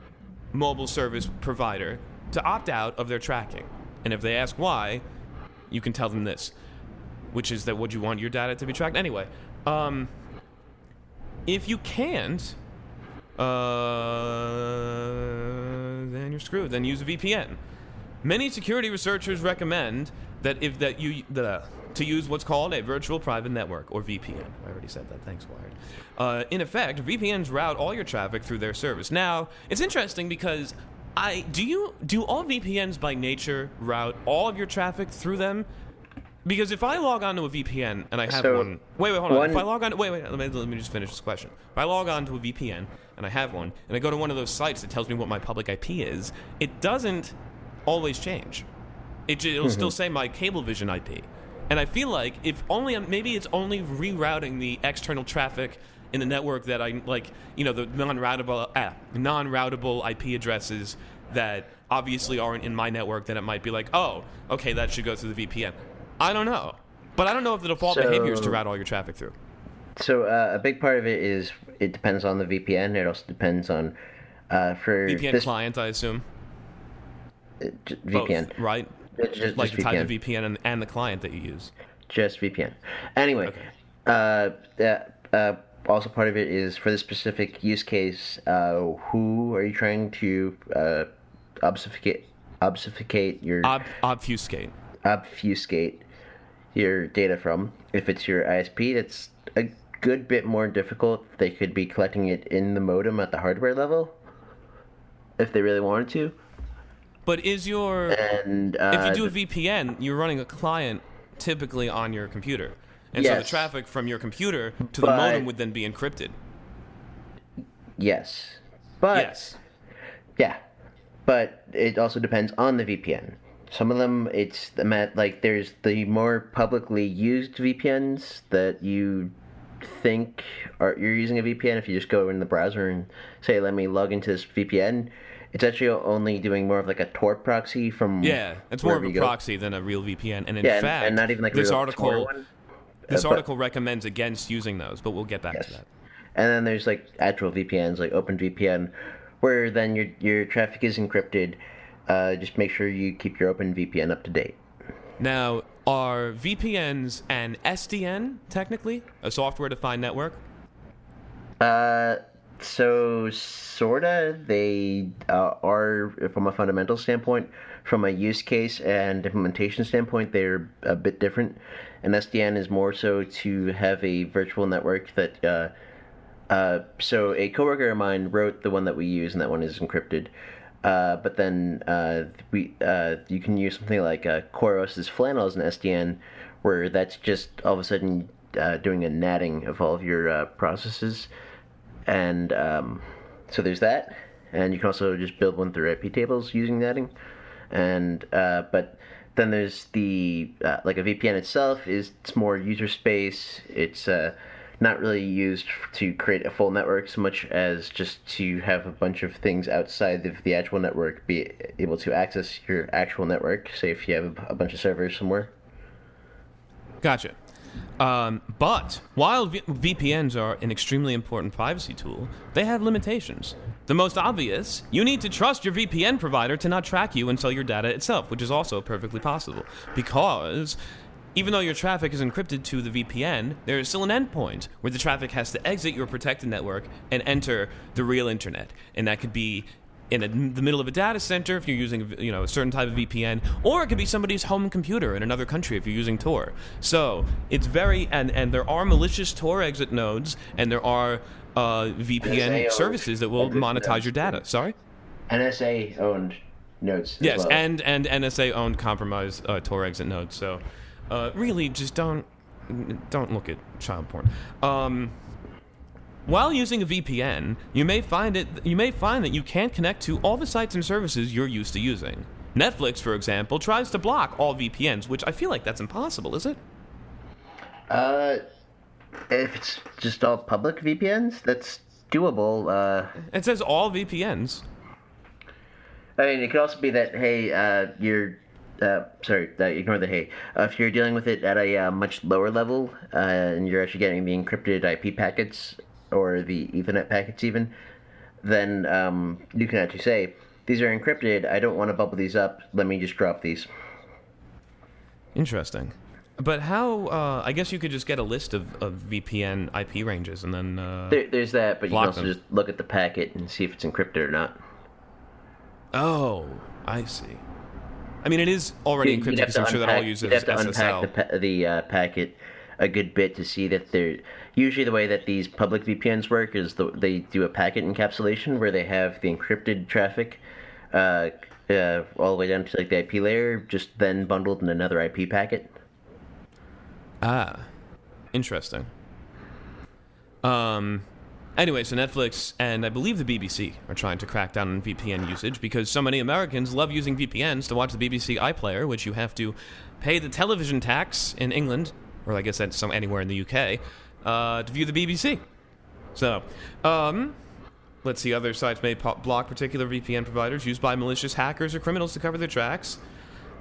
mobile service provider to opt out of their tracking, and if they ask why, you can tell them this, which is that would you want your data to be tracked? Anyway, if you can't, then you're screwed. Then use a VPN. Many security researchers recommend that to use what's called a virtual private network, or VPN. I already said that. Thanks, Wired. In effect, VPNs route all your traffic through their service. Now, it's interesting because do all VPNs by nature route all of your traffic through them? Because if I log on to a VPN and I have one... Wait, hold on. If I log on... Wait, let me just finish this question. If I log on to a VPN and I have one, and I go to one of those sites that tells me what my public IP is, it doesn't always change. It'll still say my Cablevision IP. And I feel like maybe it's only rerouting the external traffic in the network that I like, the non-routable IP addresses that obviously aren't in my network, then it might be like, oh, okay, that should go through the VPN. I don't know. But I don't know if the default behavior is to route all your traffic through. So a big part of it is it depends on the VPN. It also depends on for VPN client, I assume. VPN, both, right? Just like the VPN. type of VPN and the client that you use. Just VPN. Anyway, okay. Also part of it is for this specific use case. Who are you trying to obfuscate your obfuscate your data from? If it's your ISP, that's a good bit more difficult. They could be collecting it in the modem at the hardware level if they really wanted to. But if you do a VPN, you're running a client typically on your computer. And so the traffic from your computer to the modem would then be encrypted. Yes. But it also depends on the VPN. Some of them, there's the more publicly used VPNs that you think you're using a VPN. If you just go in the browser and say, let me log into this VPN, it's actually only doing more of like a Tor proxy from it's more of a proxy than a real VPN. And in fact, and not even like this real article Tor one. This article recommends against using those, but we'll get back to that. And then there's like actual VPNs, like OpenVPN, where then your traffic is encrypted. Just make sure you keep your OpenVPN up to date. Now, are VPNs an SDN technically a software-defined network? So sorta. They are from a fundamental standpoint. From a use case and implementation standpoint, they're a bit different. An SDN is more so to have a virtual network that. So a coworker of mine wrote the one that we use, and that one is encrypted. But then you can use something like Coros's flannels in SDN, where that's just all of a sudden doing a natting of all of your processes, and so there's that. And you can also just build one through IP tables using natting, and but then there's the like a VPN itself it's more user space. It's not really used to create a full network so much as just to have a bunch of things outside of the actual network be able to access your actual network, say if you have a bunch of servers somewhere. Gotcha. But while VPNs are an extremely important privacy tool, they have limitations. The most obvious, you need to trust your VPN provider to not track you and sell your data itself, which is also perfectly possible. Because even though your traffic is encrypted to the VPN, there is still an endpoint where the traffic has to exit your protected network and enter the real internet. And that could be in the middle of a data center if you're using a certain type of VPN, or it could be somebody's home computer in another country if you're using Tor. So it's very and there are malicious Tor exit nodes, and there are VPN services that will monetize your data. Sorry? NSA owned nodes. Yes, well. and NSA owned compromised Tor exit nodes. So really, just don't look at child porn. While using a VPN, you may find that you can't connect to all the sites and services you're used to using. Netflix, for example, tries to block all VPNs, which I feel like that's impossible, is it? If it's just all public VPNs, that's doable. It says all VPNs. I mean, it could also be that, hey, ignore the hey. If you're dealing with it at a much lower level, and you're actually getting the encrypted IP packets, or the Ethernet packets even, then you can actually say, these are encrypted, I don't want to bubble these up, let me just drop these. Interesting. But how, I guess you could just get a list of VPN IP ranges and then there's that, but you can also them. just look at the packet and see if it's encrypted or not. Oh, I see. I mean, it is already encrypted because I'm sure that all uses SSL. You'd have to SSL. unpack the packet a good bit to see that they're... Usually the way that these public VPNs work is they do a packet encapsulation where they have the encrypted traffic all the way down to like the IP layer, just then bundled in another IP packet. Ah, interesting. Anyway, so Netflix and I believe the BBC are trying to crack down on VPN usage because so many Americans love using VPNs to watch the BBC iPlayer, which you have to pay the television tax in England, or I guess that's anywhere in the UK, to view the BBC. So, let's see, other sites may block particular VPN providers used by malicious hackers or criminals to cover their tracks.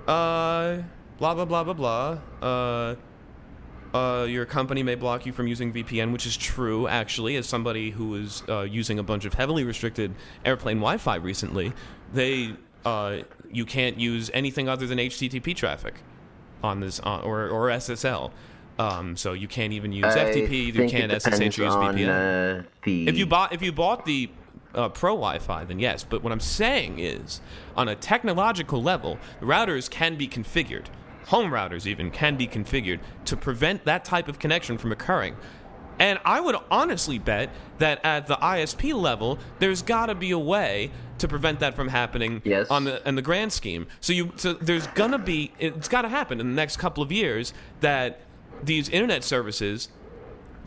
Blah, blah, blah, blah, blah. Your company may block you from using VPN, which is true, actually. As somebody who was using a bunch of heavily restricted airplane Wi-Fi recently, you can't use anything other than HTTP traffic on this, or SSL. So you can't even use FTP. You can't SSH or use VPN. If you bought the Pro Wi-Fi, then yes. But what I'm saying is, on a technological level, the routers can be configured. Home routers even can be configured to prevent that type of connection from occurring. And I would honestly bet that at the ISP level, there's got to be a way to prevent that from happening. Yes. In the grand scheme. So there's gonna be, it's got to happen in the next couple of years that these internet services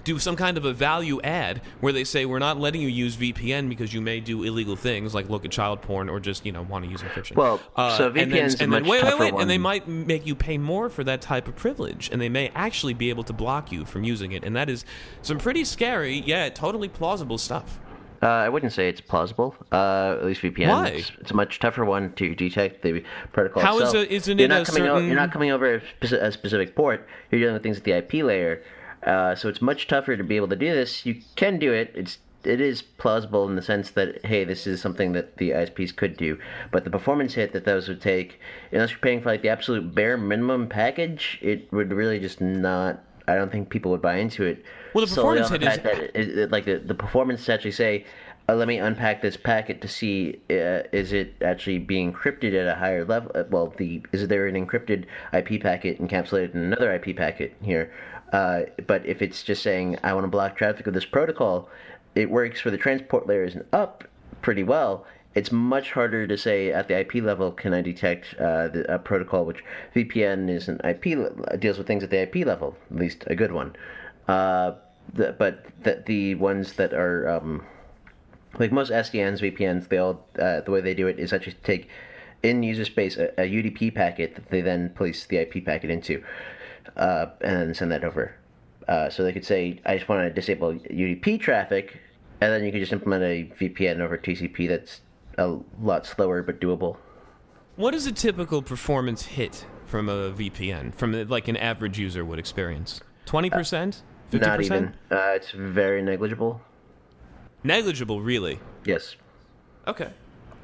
do some kind of a value add where they say we're not letting you use VPN because you may do illegal things like look at child porn or just want to use encryption. Well, so VPN's a much tougher one. And they might make you pay more for that type of privilege, and they may actually be able to block you from using it, and that is some pretty scary yet totally plausible stuff. I wouldn't say it's plausible. At least VPN. Why? It's a much tougher one to detect the protocol How itself. You're not coming over a specific port. You're dealing with things at the IP layer. So it's much tougher to be able to do this. You can do it. It is plausible in the sense that, hey, this is something that the ISPs could do. But the performance hit that those would take, unless you're paying for like the absolute bare minimum package, it would really just not. I don't think people would buy into it. Well, the performance hit is like the performance to actually say, let me unpack this packet to see is it actually being encrypted at a higher level? Is there an encrypted IP packet encapsulated in another IP packet here? But if it's just saying, I want to block traffic of this protocol, it works for the transport layers and up pretty well. it's much harder to say at the IP level, can I detect a protocol, which VPN is an deals with things at the IP level, at least a good one. But the ones that are like most SDNs, VPNs, they all the way they do it is actually take in user space a UDP packet that they then place the IP packet into, and then send that over. So they could say, I just want to disable UDP traffic, and then you could just implement a VPN over TCP that's a lot slower but doable. What is a typical performance hit from a VPN, from like an average user would experience? 20%? 50%? Not even. It's very negligible. Negligible, really? Yes. Okay.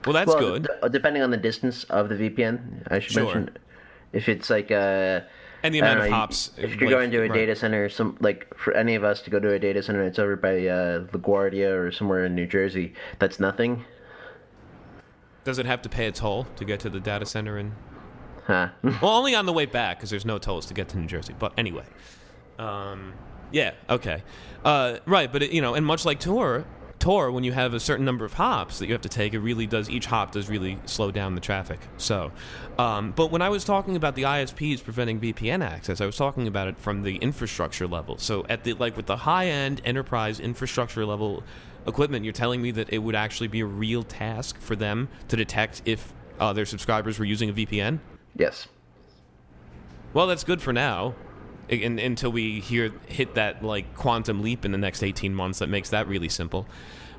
Well, that's good. Depending on the distance of the VPN, I should mention. If it's like and the amount of hops. If you're going to a data center, for any of us to go to a data center, it's over by LaGuardia or somewhere in New Jersey. That's nothing. Does it have to pay a toll to get to the data center? Huh. Well, only on the way back, because there's no tolls to get to New Jersey. But anyway. Yeah, okay. Right, but, and much like Tor, when you have a certain number of hops that you have to take, each hop does really slow down the traffic. So, but when I was talking about the ISPs preventing VPN access, I was talking about it from the infrastructure level. So with the high-end enterprise infrastructure level equipment, you're telling me that it would actually be a real task for them to detect if their subscribers were using a VPN? Yes. Well, that's good for now. Until we hit that like quantum leap in the next 18 months that makes that really simple.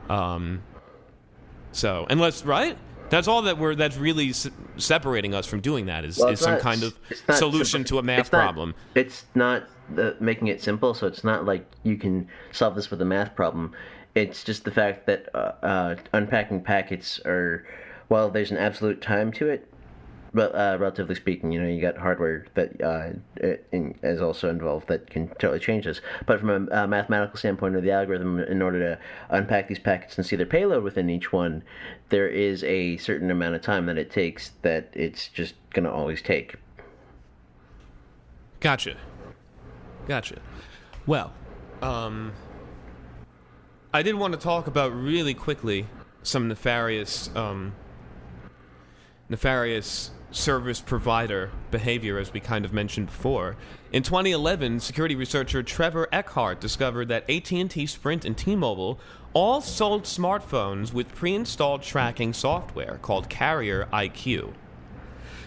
So unless that's all that's really separating us from doing that is some kind of solution to a math problem. It's not making it simple, so it's not like you can solve this with a math problem. It's just the fact that unpacking packets while there's an absolute time to it, but relatively speaking, you got hardware that is also involved that can totally change this. But from a mathematical standpoint of the algorithm, in order to unpack these packets and see their payload within each one, there is a certain amount of time that it takes that it's just going to always take. Gotcha. Well, I did want to talk about really quickly some nefarious service provider behavior, as we kind of mentioned before. In 2011, security researcher Trevor Eckhart discovered that AT&T, Sprint, and T-Mobile all sold smartphones with pre-installed tracking software called Carrier IQ.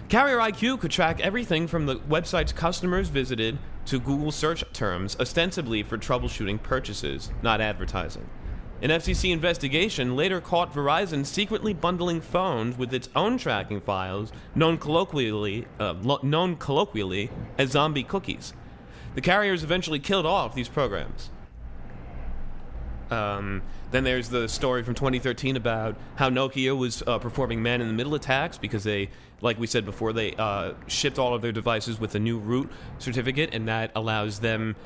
Carrier IQ could track everything from the website's customers visited to Google search terms, ostensibly for troubleshooting purchases, not advertising. An FCC investigation later caught Verizon secretly bundling phones with its own tracking files, known colloquially as zombie cookies. The carriers eventually killed off these programs. Then there's the story from 2013 about how Nokia was performing man-in-the-middle attacks because they, like we said before, they shipped all of their devices with a new root certificate, and that allows them...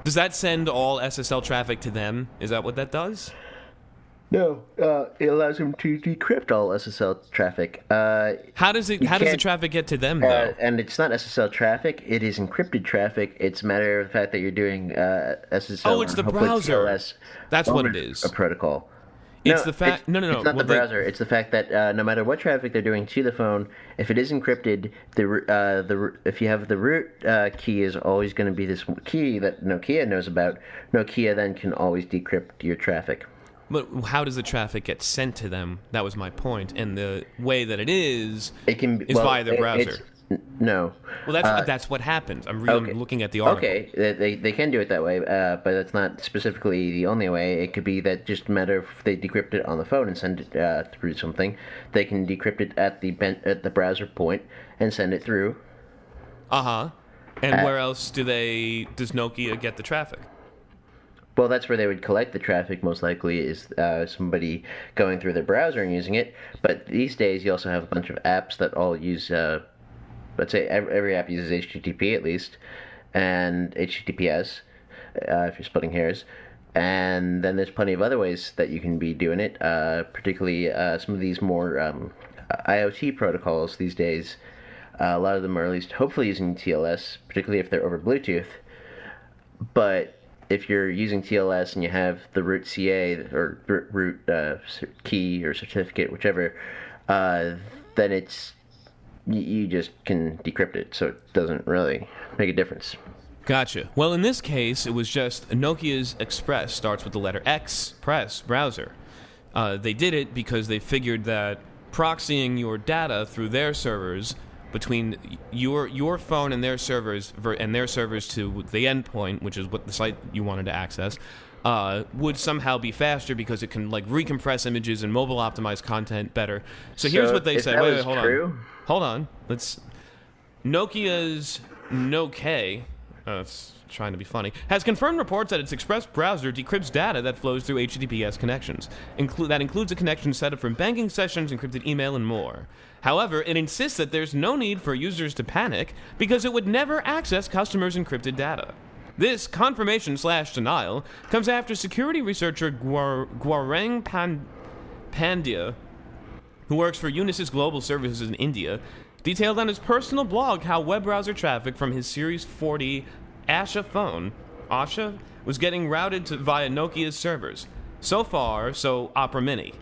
Does that send all SSL traffic to them? Is that what that does? No, it allows them to decrypt all SSL traffic. How does the traffic get to them, though? And it's not SSL traffic; it is encrypted traffic. It's a matter of the fact that you're doing SSL. Oh, it's the browser. TLS That's what it is. A protocol. It's the fact. No. It's not the browser. It's the fact that no matter what traffic they're doing to the phone, if it is encrypted, if you have the root key is always going to be this key that Nokia knows about. Nokia then can always decrypt your traffic. But how does the traffic get sent to them? That was my point. And the way that it is via their browser. No. Well, that's what happens. I'm looking at the article. Okay, they can do it that way, but that's not specifically the only way. It could be that just a matter if they decrypt it on the phone and send it through something, they can decrypt it at the browser point and send it through. And where else does Nokia get the traffic? Well, that's where they would collect the traffic, most likely, is somebody going through their browser and using it. But these days, you also have a bunch of apps that all use... let's say every app uses HTTP at least, and HTTPS, if you're splitting hairs. And then there's plenty of other ways that you can be doing it, particularly some of these more IoT protocols these days. A lot of them are at least hopefully using TLS, particularly if they're over Bluetooth. But if you're using TLS and you have the root CA or root key or certificate, whichever, then it's you just can decrypt it, so it doesn't really make a difference. Gotcha. Well, in this case, it was just Nokia's Express starts with the letter X, Press, browser. They did it because they figured that proxying your data through their servers between your phone and their servers to the endpoint, which is what the site you wanted to access, would somehow be faster because it can like recompress images and mobile optimize content better. So here's what they said. Wait, hold on. Nokia's Nokia, it's trying to be funny, has confirmed reports that its Express browser decrypts data that flows through HTTPS connections. That includes a connection set up from banking sessions, encrypted email, and more. However, it insists that there's no need for users to panic because it would never access customers' encrypted data. This confirmation/denial comes after security researcher Gaurang Pandya, who works for Unisys Global Services in India, detailed on his personal blog how web browser traffic from his Series 40 Asha phone, was getting routed via Nokia's servers. So far, so Opera Mini.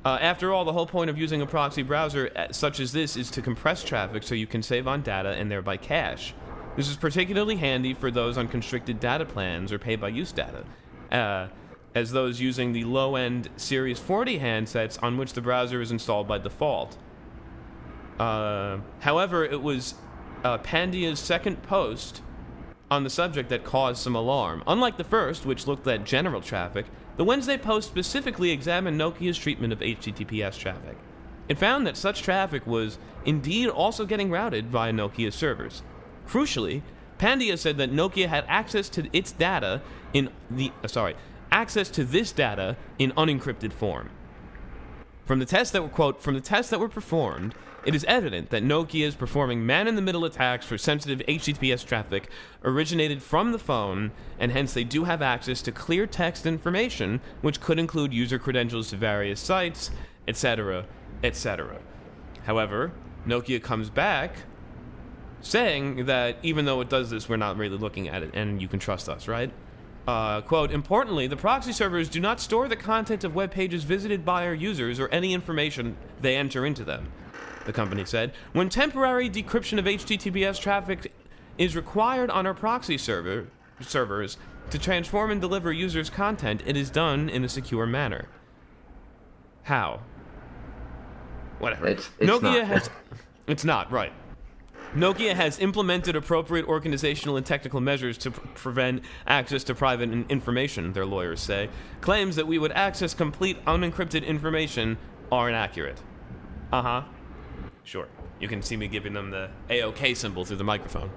After all, the whole point of using a proxy browser such as this is to compress traffic so you can save on data and thereby cache. This is particularly handy for those on constricted data plans or pay-by-use data, as those using the low-end Series 40 handsets on which the browser is installed by default. However, it was Pandya's second post on the subject that caused some alarm. Unlike the first, which looked at general traffic, the Wednesday post specifically examined Nokia's treatment of HTTPS traffic. It found that such traffic was indeed also getting routed via Nokia servers. Crucially, Pandya said that Nokia had access to this data in unencrypted form. From the tests that were performed, it is evident that Nokia is performing man-in-the-middle attacks for sensitive HTTPS traffic originated from the phone, and hence they do have access to clear text information, which could include user credentials to various sites, etc., etc. However, Nokia comes back saying that even though it does this, we're not really looking at it, and you can trust us, right? Quote, importantly, the proxy servers do not store the content of web pages visited by our users or any information they enter into them, the company said. When temporary decryption of HTTPS traffic is required on our proxy servers to transform and deliver users' content, it is done in a secure manner. How? Whatever. It's not, right. Nokia has implemented appropriate organizational and technical measures to prevent access to private information, their lawyers say. Claims that we would access complete unencrypted information are inaccurate. Uh-huh. Sure. You can see me giving them the AOK symbol through the microphone.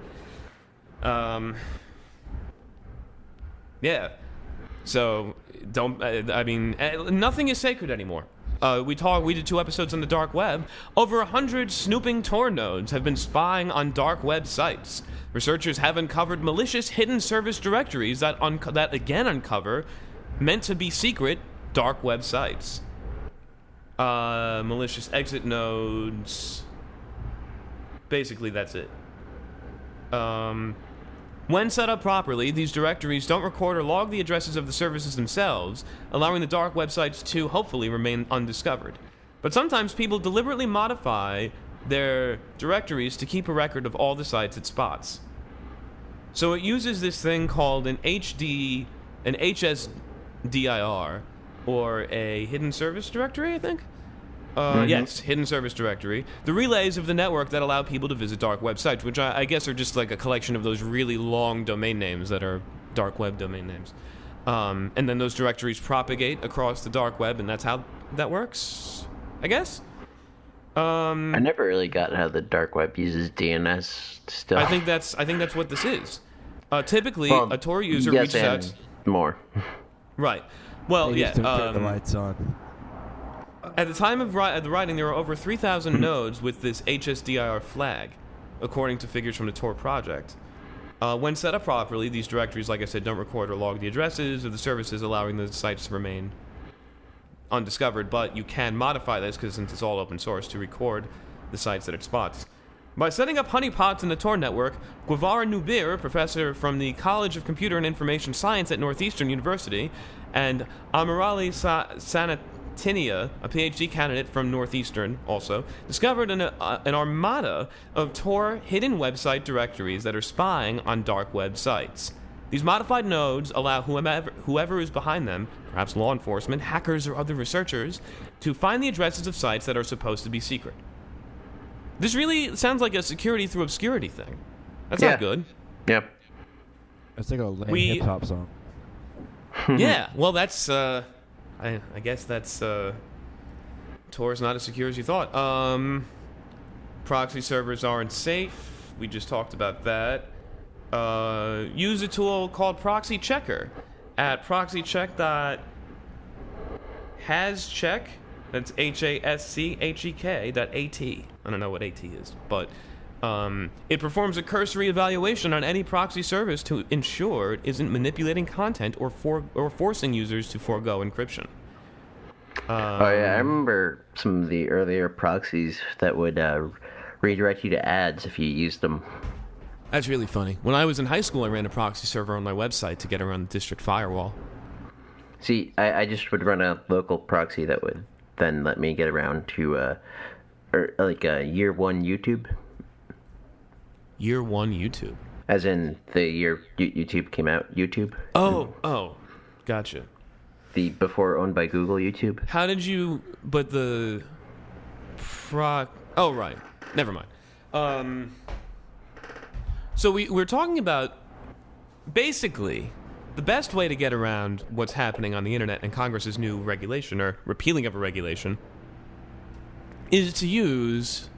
Yeah. So, nothing is sacred anymore. We did 2 episodes on the dark web. Over 100 snooping Tor nodes have been spying on dark web sites. Researchers have uncovered malicious hidden service directories that again uncover meant to be secret dark web sites. Malicious exit nodes. Basically, that's it. When set up properly, these directories don't record or log the addresses of the services themselves, allowing the dark websites to hopefully remain undiscovered. But sometimes people deliberately modify their directories to keep a record of all the sites it spots. So it uses this thing called an HSDIR, or a hidden service directory, I think? Yes, hidden service directory. The relays of the network that allow people to visit dark websites, which I guess are just like a collection of those really long domain names that are dark web domain names. And then those directories propagate across the dark web, and that's how that works, I guess? I never really got how the dark web uses DNS still. I think that's what this is. Typically, a Tor user reaches out... more. Right. Well, they yeah. Turn the lights on. At the time of the writing, there were over 3,000 nodes with this HSDIR flag, according to figures from the Tor project. When set up properly, these directories, like I said, don't record or log the addresses of the services, allowing the sites to remain undiscovered, but you can modify this, because since it's all open source, to record the sites that it spots. By setting up honeypots in the Tor network, Guevara Nubir, professor from the College of Computer and Information Science at Northeastern University, and Amirali Sanatinia, a PhD candidate from Northeastern also, discovered an armada of Tor hidden website directories that are spying on dark web sites. These modified nodes allow whoever is behind them, perhaps law enforcement, hackers, or other researchers, to find the addresses of sites that are supposed to be secret. This really sounds like a security through obscurity thing. That's not good. Yep. It's like a lame hip-hop song. Yeah, well, that's, I guess that's, Tor's not as secure as you thought. Proxy servers aren't safe. We just talked about that. Use a tool called Proxy Checker at proxycheck.hascheck. That's HASCHEK.AT. I don't know what AT is, but it performs a cursory evaluation on any proxy service to ensure it isn't manipulating content or forcing users to forego encryption. I remember some of the earlier proxies that would redirect you to ads if you used them. That's really funny. When I was in high school, I ran a proxy server on my website to get around the district firewall. See, I just would run a local proxy that would then let me get around to, year one YouTube. Year one YouTube? As in the year YouTube came out, YouTube. Oh, gotcha. The before owned by Google YouTube. How did you, but oh, right. Never mind. So we're talking about, basically, the best way to get around what's happening on the internet and Congress's new regulation, or repealing of a regulation, is to use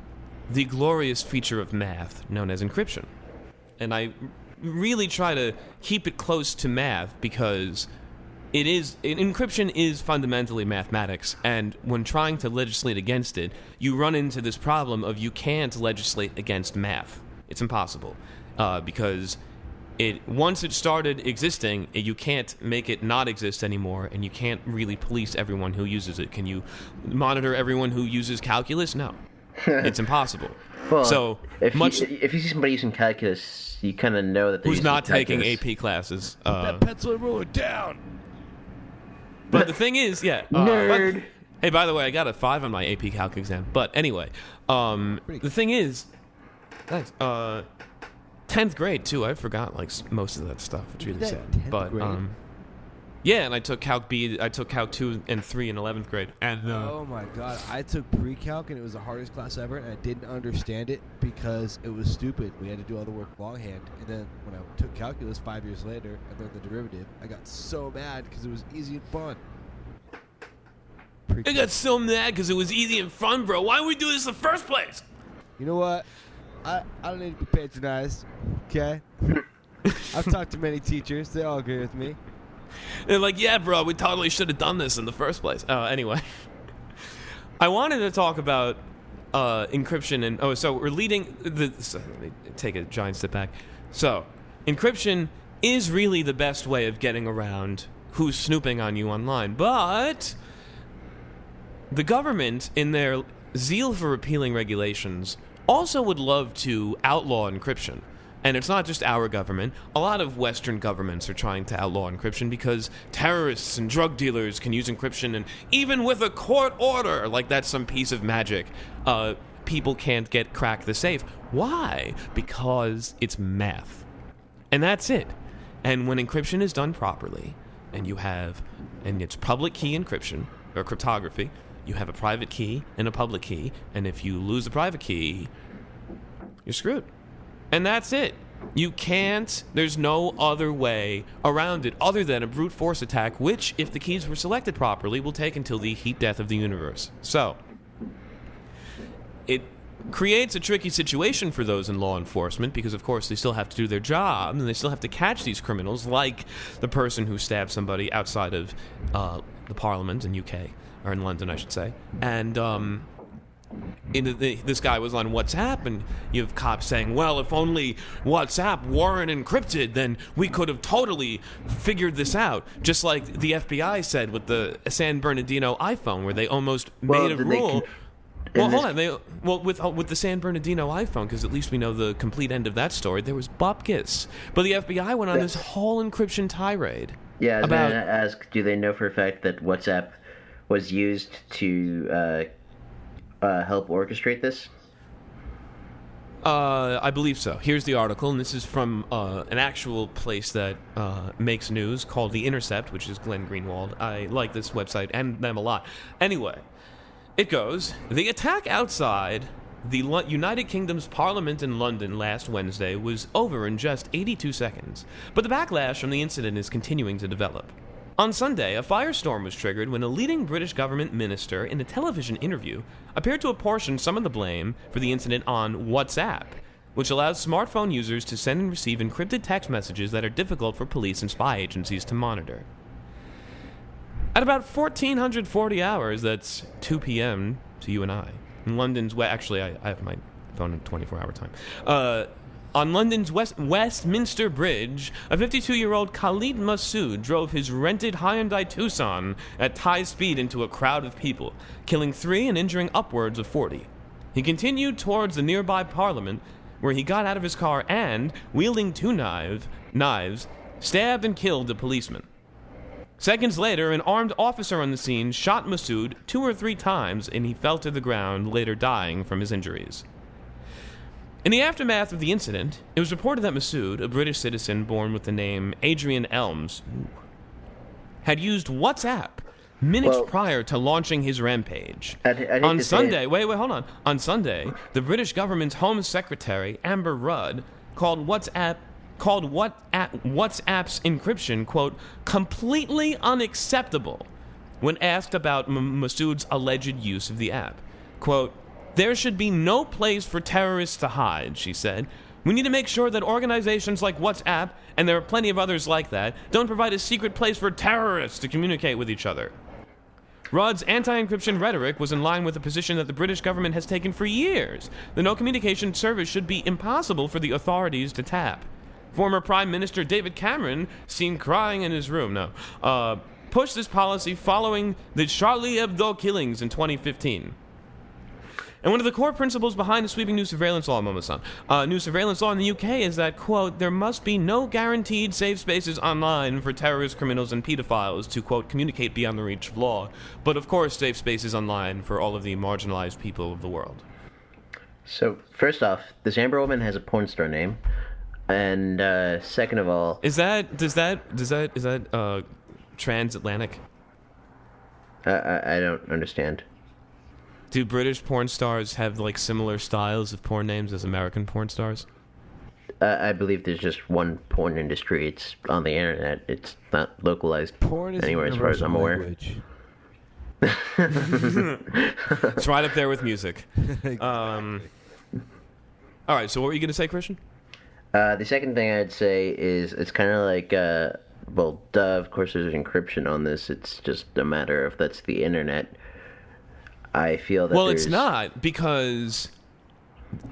the glorious feature of math known as encryption. And I really try to keep it close to math because encryption is fundamentally mathematics, and when trying to legislate against it, you run into this problem of you can't legislate against math. It's impossible. Because once it started existing, you can't make it not exist anymore, and you can't really police everyone who uses it. Can you monitor everyone who uses calculus? No. It's impossible. Well, so if you see somebody using calculus, you kind of know that they're who's using not taking calculus. AP classes. That pencil and ruler down! But the thing is, Nerd! Hey, by the way, I got a 5 on my AP Calc exam. But anyway, the thing is, thanks. 10th grade too. I forgot most of that stuff. It's really sad. But yeah, and I took Calc B. I took Calc 2 and 3 in 11th grade. And oh my god, I took pre-calc and it was the hardest class ever, and I didn't understand it because it was stupid. We had to do all the work longhand, and then when I took calculus 5 years later, I learned the derivative. I got so mad because it was easy and fun. I got so mad because it was easy and fun, bro. Why would we do this in the first place? You know what? I don't need to be patronized, okay? I've talked to many teachers. They all agree with me. They're like, yeah, bro, we totally should have done this in the first place. Anyway. I wanted to talk about encryption and... so we're leading... let me take a giant step back. So, encryption is really the best way of getting around who's snooping on you online. But the government, in their zeal for repealing regulations, also would love to outlaw encryption. And it's not just our government. A lot of Western governments are trying to outlaw encryption because terrorists and drug dealers can use encryption, and even with a court order, like that's some piece of magic, people can't crack the safe. Why? Because it's math. And that's it. And when encryption is done properly, and it's public key encryption, or cryptography, you have a private key and a public key, and if you lose the private key, you're screwed. And that's it. There's no other way around it other than a brute force attack, which, if the keys were selected properly, will take until the heat death of the universe. So, it creates a tricky situation for those in law enforcement because, of course, they still have to do their job, and they still have to catch these criminals, like the person who stabbed somebody outside of the Parliament in UK. Or in London, I should say. And this guy was on WhatsApp, and you have cops saying, well, if only WhatsApp weren't encrypted, then we could have totally figured this out. Just like the FBI said with the San Bernardino iPhone, where they almost made a rule. Well, hold on. With the San Bernardino iPhone, because at least we know the complete end of that story, there was bupkis. But the FBI went on this whole encryption tirade. Yeah, I was going to ask, do they know for a fact that WhatsApp was used to help orchestrate this? I believe so. Here's the article, and this is from an actual place that makes news called The Intercept, which is Glenn Greenwald. I like this website and them a lot. Anyway, it goes, the attack outside the United Kingdom's Parliament in London last Wednesday was over in just 82 seconds, but the backlash from the incident is continuing to develop. On Sunday, a firestorm was triggered when a leading British government minister in a television interview appeared to apportion some of the blame for the incident on WhatsApp, which allows smartphone users to send and receive encrypted text messages that are difficult for police and spy agencies to monitor. At about 1440 hours, that's 2 p.m. to you and I, in London's... Actually, I have my phone in 24-hour time. On London's Westminster Bridge, a 52-year-old Khalid Massoud drove his rented Hyundai Tucson at high speed into a crowd of people, killing 3 and injuring upwards of 40. He continued towards the nearby Parliament, where he got out of his car and, wielding 2 knives, stabbed and killed a policeman. Seconds later, an armed officer on the scene shot Massoud 2 or 3 times, and he fell to the ground, later dying from his injuries. In the aftermath of the incident, it was reported that Massoud, a British citizen born with the name Adrian Elms, had used WhatsApp minutes prior to launching his rampage. On Sunday, hold on. On Sunday, the British government's Home Secretary, Amber Rudd, called WhatsApp's encryption, quote, completely unacceptable when asked about Massoud's alleged use of the app. Quote, there should be no place for terrorists to hide, she said. We need to make sure that organizations like WhatsApp, and there are plenty of others like that, don't provide a secret place for terrorists to communicate with each other. Rudd's anti-encryption rhetoric was in line with a position that the British government has taken for years. The no communication service should be impossible for the authorities to tap. Former Prime Minister David Cameron, seen crying in his room, pushed this policy following the Charlie Hebdo killings in 2015. And one of the core principles behind the sweeping new surveillance law, new surveillance law in the UK is that, quote, there must be no guaranteed safe spaces online for terrorists, criminals, and pedophiles to, quote, communicate beyond the reach of law, but of course safe spaces online for all of the marginalized people of the world. So, first off, this Amber woman has a porn star name, and second of all... Is that transatlantic? I don't understand. Do British porn stars have, like, similar styles of porn names as American porn stars? I believe there's just one porn industry. It's on the internet. It's not localized anywhere as far as I'm aware. It's right up there with music. All right, so what were you going to say, Christian? The second thing I'd say is it's kind of like, of course there's encryption on this. It's just a matter of that's the internet. I feel that it's not, because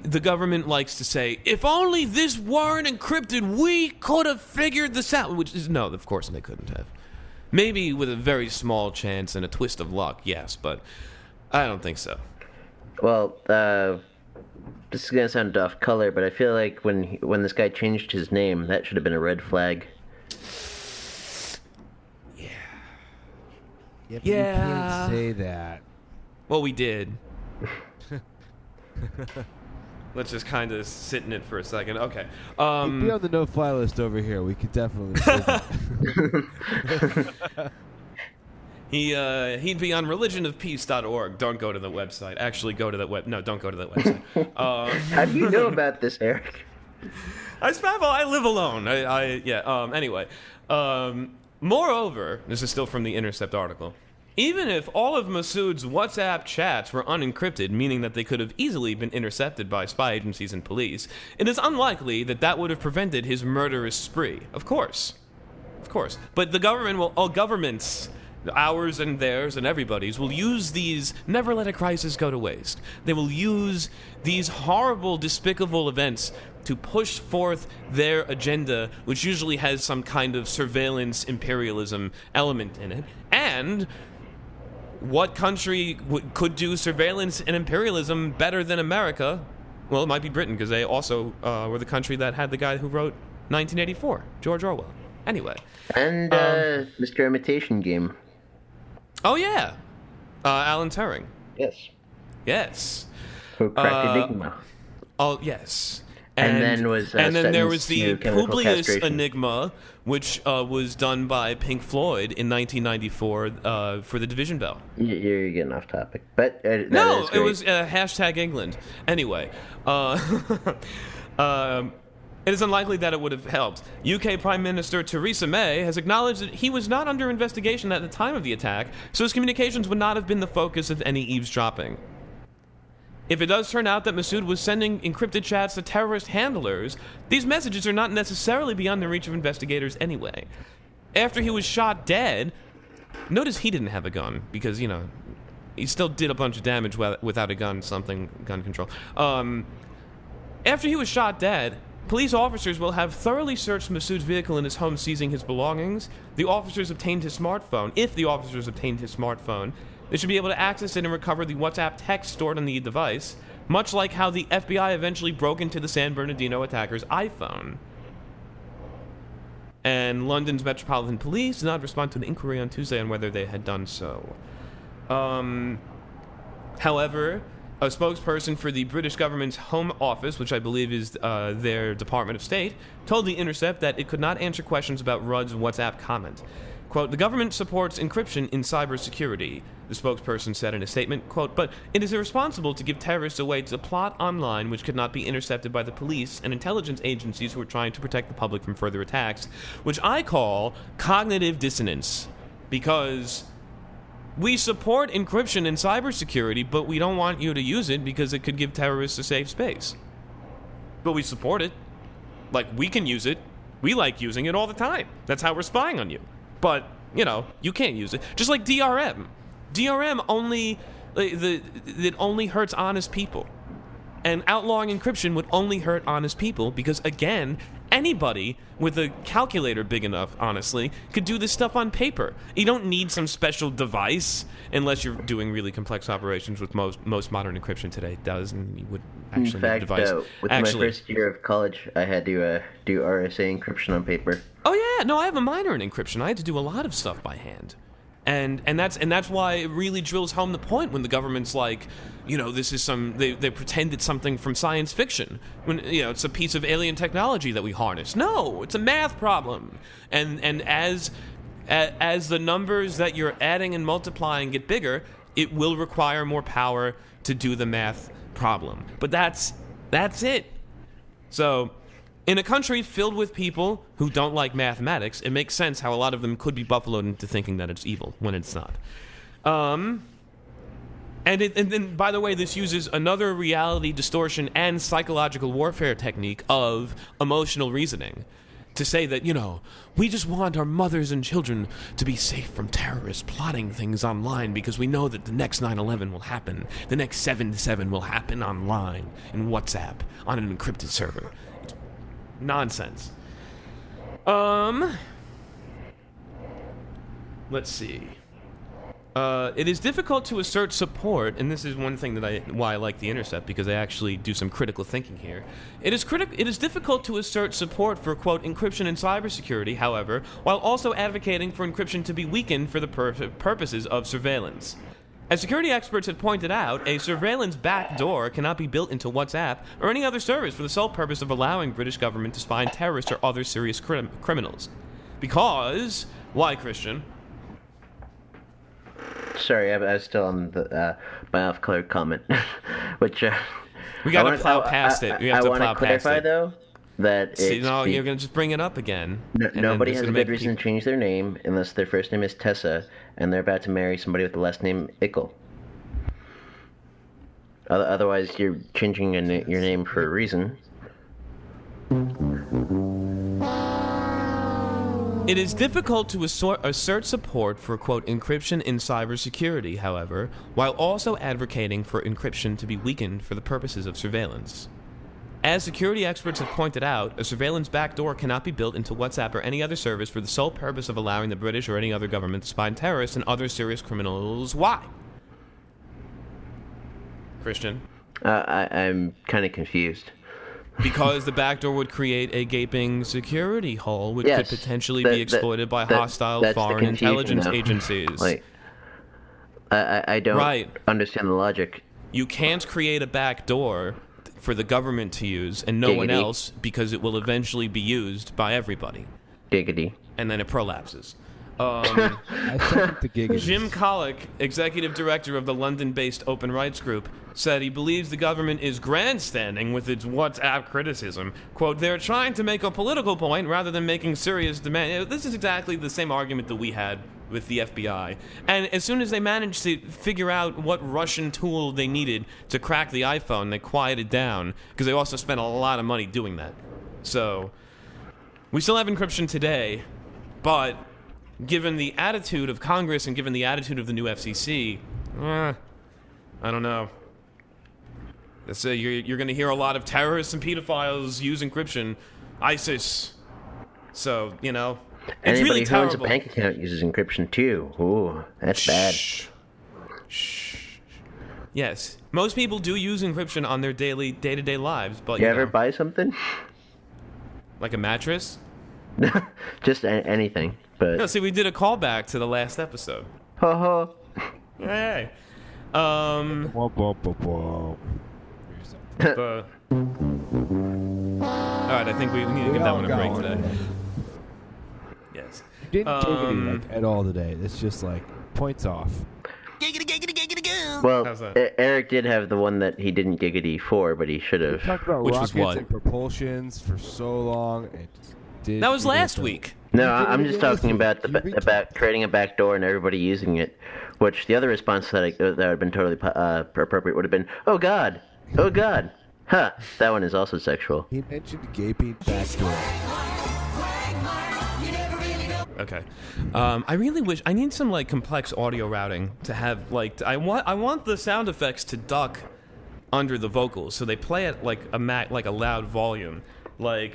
the government likes to say, if only this weren't encrypted, we could have figured this out. Which is, no, of course they couldn't have. Maybe with a very small chance and a twist of luck, yes, but I don't think so. Well, this is going to sound off color, but I feel like when this guy changed his name, that should have been a red flag. Yeah, but you can't say that. Well, we did. Let's just kind of sit in it for a second. Okay. He'd be on the no-fly list over here. We could definitely say that. He'd be on religionofpeace.org. Don't go to the website. Actually, go to that web. No, don't go to that website. How do you know about this, Eric? I live alone. Anyway. Moreover, this is still from the Intercept article. Even if all of Massoud's WhatsApp chats were unencrypted, meaning that they could have easily been intercepted by spy agencies and police, it is unlikely that that would have prevented his murderous spree. Of course. But the governments, ours and theirs and everybody's, will use these, never let a crisis go to waste. They will use these horrible, despicable events to push forth their agenda, which usually has some kind of surveillance imperialism element in it, and what country could do surveillance and imperialism better than America? Well, it might be Britain, because they also were the country that had the guy who wrote 1984, George Orwell. Anyway. And Mr. Imitation Game. Oh, yeah. Alan Turing. Yes. Who cracked Enigma. Oh, yes. And then there was the Publius Enigma, which was done by Pink Floyd in 1994 for the Division Bell. You're getting off topic, but no, it was hashtag England. Anyway, it is unlikely that it would have helped. UK Prime Minister Theresa May has acknowledged that he was not under investigation at the time of the attack, so his communications would not have been the focus of any eavesdropping. If it does turn out that Masood was sending encrypted chats to terrorist handlers, these messages are not necessarily beyond the reach of investigators anyway. After he was shot dead, notice he didn't have a gun, because, you know, he still did a bunch of damage without a gun, gun control. After he was shot dead, police officers will have thoroughly searched Masood's vehicle in his home, seizing his belongings. The officers obtained his smartphone. If the officers obtained his smartphone, they should be able to access it and recover the WhatsApp text stored on the device, much like how the FBI eventually broke into the San Bernardino attacker's iPhone. And London's Metropolitan Police did not respond to an inquiry on Tuesday on whether they had done so. However, a spokesperson for the British government's Home Office, which I believe is their Department of State, told The Intercept that it could not answer questions about Rudd's WhatsApp comment. Quote, "The government supports encryption in cybersecurity," the spokesperson said in a statement. Quote, "But it is irresponsible to give terrorists a way to plot online which could not be intercepted by the police and intelligence agencies who are trying to protect the public from further attacks," which I call cognitive dissonance, because we support encryption in cybersecurity, but we don't want you to use it because it could give terrorists a safe space. But we support it. Like, we can use it. We like using it all the time. That's how we're spying on you. But, you know, you can't use it. Just like DRM. DRM only hurts honest people. And outlawing encryption would only hurt honest people because, again, anybody with a calculator big enough, honestly, could do this stuff on paper. You don't need some special device unless you're doing really complex operations, with most modern encryption today does, and you would actually need a device. With my first year of college, I had to do RSA encryption on paper. Oh yeah, no, I have a minor in encryption. I had to do a lot of stuff by hand. And that's why it really drills home the point when the government's like, you know, this is they pretend it's something from science fiction, when, you know, it's a piece of alien technology that we harness. No, it's a math problem. And as the numbers that you're adding and multiplying get bigger, it will require more power to do the math problem. But that's it. So, in a country filled with people who don't like mathematics, it makes sense how a lot of them could be buffaloed into thinking that it's evil when it's not. And then, by the way, this uses another reality distortion and psychological warfare technique of emotional reasoning to say that, you know, we just want our mothers and children to be safe from terrorists plotting things online because we know that the next 9/11 will happen. The next 7/7 will happen online in WhatsApp on an encrypted server. Nonsense. Let's see. It is difficult to assert support, and this is one thing why I like The Intercept, because they actually do some critical thinking here. It is difficult to assert support for, quote, encryption in cybersecurity, however, while also advocating for encryption to be weakened for the purposes of surveillance. As security experts have pointed out, a surveillance backdoor cannot be built into WhatsApp or any other service for the sole purpose of allowing British government to spy on terrorists or other serious criminals. Because... Why, Christian? Sorry, I was still on the my off-color comment, which... we gotta plow past it. We have to plow past it. I want to clarify, though, that you're gonna just bring it up again. Nobody has a good reason to change their name unless their first name is Tessa and they're about to marry somebody with the last name Ickle. Otherwise, you're changing your name for a reason. It is difficult to assert support for, quote, encryption in cybersecurity, however, while also advocating for encryption to be weakened for the purposes of surveillance. As security experts have pointed out, a surveillance backdoor cannot be built into WhatsApp or any other service for the sole purpose of allowing the British or any other government to spy on terrorists and other serious criminals. Why? Christian? I'm kind of confused. Because the backdoor would create a gaping security hole which Yes, could potentially be exploited by hostile that's the foreign confusion, intelligence though. agencies. Like, I don't understand the logic. You can't create a backdoor for the government to use and no one Giggity. else because it will eventually be used by everybody. Giggity. And then it prolapses. I second the gig. Jim Collick, executive director of the London-based Open Rights Group, said he believes the government is grandstanding with its WhatsApp criticism. Quote, they're trying to make a political point rather than making serious demand. This is exactly the same argument that we had with the FBI. And as soon as they managed to figure out what Russian tool they needed to crack the iPhone, they quieted down, because they also spent a lot of money doing that. So, we still have encryption today, but given the attitude of Congress and given the attitude of the new FCC, I don't know. You're going to hear a lot of terrorists and pedophiles use encryption. ISIS. So, it's Anybody really who terrible. owns a bank account uses encryption too. Ooh, that's bad. Shh. Yes, most people do use encryption on their day-to-day lives, but You ever buy something? like a mattress? Just anything. But No, see, we did a callback to the last episode. ho ho. Hey. Womp, womp, womp, womp. All right, I think we need to give that one a break today. Yes. You didn't giggity like, at all today. It's just like points off. Well, How's that? Eric did have the one that he didn't giggity for, but he should have. Talked about Which was rockets what? and propulsions for so long. And just did That was giggity last for- week. No, You I'm did just it this talking week. about You retweeted. about creating a backdoor and everybody using it. Which the other response that would have been totally appropriate would have been, "Oh God, oh God, huh." That one is also sexual. He mentioned gaping backdoor. Okay. I really wish I need some complex audio routing to have I want the sound effects to duck under the vocals so they play at a loud volume. But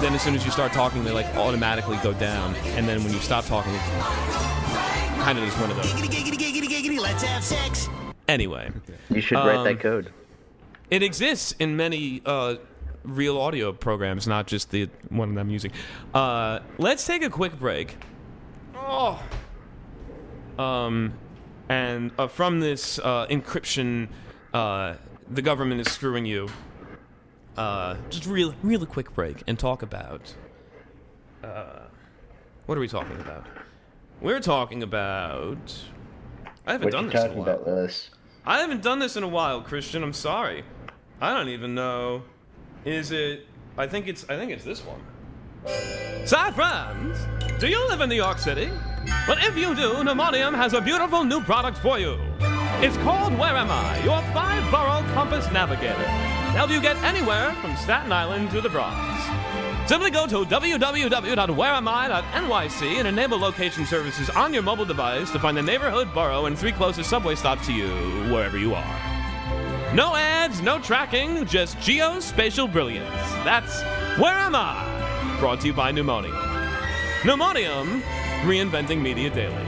then as soon as you start talking, they automatically go down, and then when you stop talking, it's kind of just one of those. Giggity, let's have sex. Anyway, You should write that code. it exists in many real audio programs, not just the one that I'm using. Let's take a quick break. And from this encryption, the government is screwing you. Just real quick break and talk about. What are we talking about? We're talking about. I haven't What done you this in a talking while. about, Willis? I haven't done this in a while, Christian. I'm sorry. I don't even know. Is it? I think it's this one. Hi, friends. Do you live in New York City? Well, if you do, Pneumonium has a beautiful new product for you. It's called Where Am I? Your 5-borough compass navigator. To help you get anywhere from Staten Island to the Bronx. Simply go to www.whereami.nyc and enable location services on your mobile device to find the neighborhood, borough, and 3 closest subway stops to you, wherever you are. No ads, no tracking, just geospatial brilliance. That's Where Am I? Brought to you by Pneumonium. Pneumonium, reinventing media daily.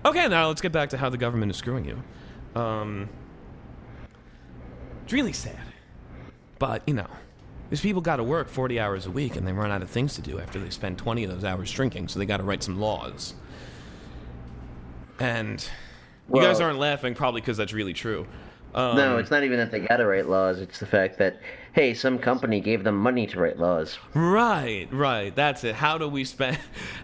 Okay, now let's get back to how the government is screwing you. It's really sad. But, these people got to work 40 hours a week and they run out of things to do after they spend 20 of those hours drinking, so they got to write some laws. And you guys aren't laughing probably because that's really true. No, it's not even that they gotta write laws. It's the fact that, hey, some company gave them money to write laws. Right. That's it. How do we spend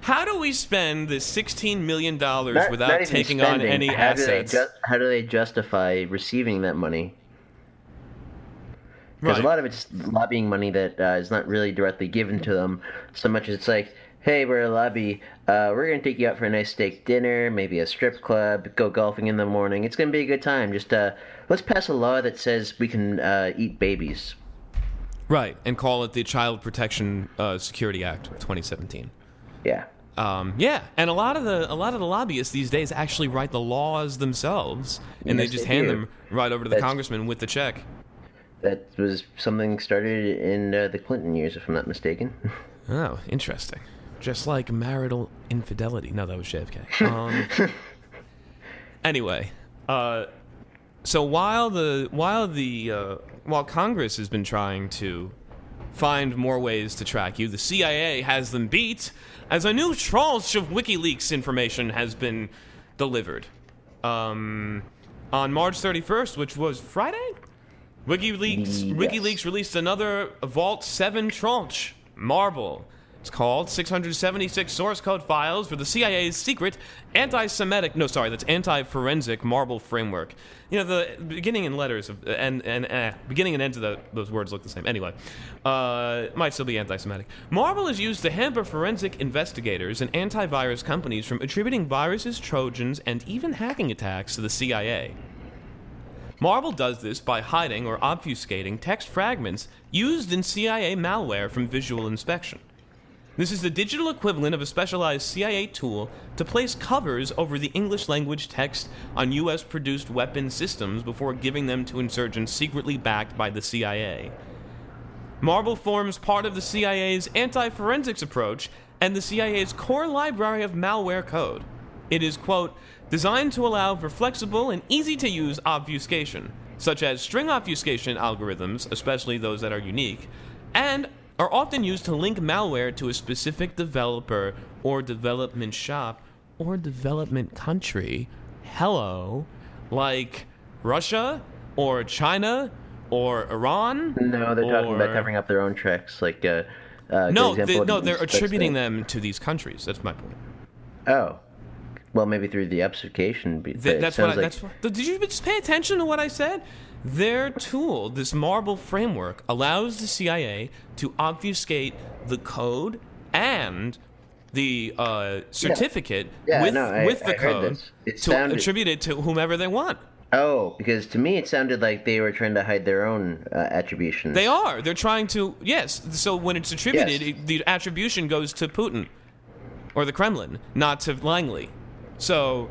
this $16 million without Not even taking on spending. any How assets? How do they justify receiving that money? Because Right. a lot of it's lobbying money that is not really directly given to them, so much as it's like, hey, we're a lobby, we're going to take you out for a nice steak dinner, maybe a strip club, go golfing in the morning. It's going to be a good time. Just let's pass a law that says we can eat babies. Right, and call it the Child Protection Security Act of 2017. Yeah. Yeah, and a lot of the lobbyists these days actually write the laws themselves, and Yes, they just they hand do. them right over to the That's- congressman with the check. That was something started in the Clinton years, if I'm not mistaken. Oh, interesting. Just like marital infidelity. No, that was JFK. Anyway, so while Congress has been trying to find more ways to track you, the CIA has them beat as a new tranche of WikiLeaks information has been delivered. On March 31st, which was Friday, WikiLeaks released another Vault 7 tranche, Marble. It's called 676 source code files for the CIA's secret anti-forensic Marble framework. You know, the beginning and letters of, beginning and ends of those words look the same. Anyway, it might still be anti-Semitic. Marble is used to hamper forensic investigators and antivirus companies from attributing viruses, trojans, and even hacking attacks to the CIA. Marble does this by hiding or obfuscating text fragments used in CIA malware from visual inspection. This is the digital equivalent of a specialized CIA tool to place covers over the English-language text on U.S.-produced weapon systems before giving them to insurgents secretly backed by the CIA. Marble forms part of the CIA's anti-forensics approach and the CIA's core library of malware code. It is, quote, designed to allow for flexible and easy-to-use obfuscation, such as string obfuscation algorithms, especially those that are unique, and are often used to link malware to a specific developer or development shop or development country. Hello, like Russia or China or Iran? No, they're talking about covering up their own tracks. Like, They're attributing them to these countries. That's my point. Oh, well, maybe through the obfuscation. But Did you just pay attention to what I said? Their tool, this Marble framework, allows the CIA to obfuscate the code and the certificate with the code to attribute it to whomever they want. Oh, because to me it sounded like they were trying to hide their own attributions. They are. They're trying to, yes. So when it's attributed, the attribution goes to Putin or the Kremlin, not to Langley. So...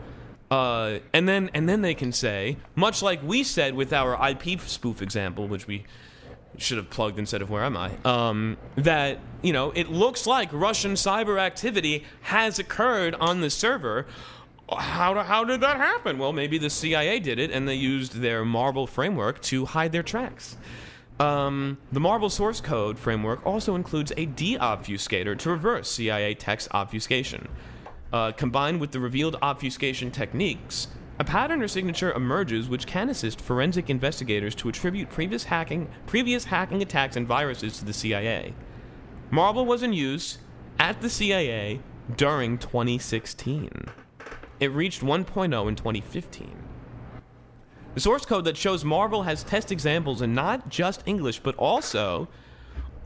and then they can say, much like we said with our IP spoof example, which we should have plugged instead of where am I, that, you know, it looks like Russian cyber activity has occurred on the server. How did that happen? Well, maybe the CIA did it, and they used their Marble framework to hide their tracks. The Marble source code framework also includes a deobfuscator to reverse CIA text obfuscation. Combined with the revealed obfuscation techniques, a pattern or signature emerges which can assist forensic investigators to attribute previous hacking attacks and viruses to the CIA. Marble was in use at the CIA during 2016. It reached 1.0 in 2015. The source code that shows Marble has test examples in not just English, but also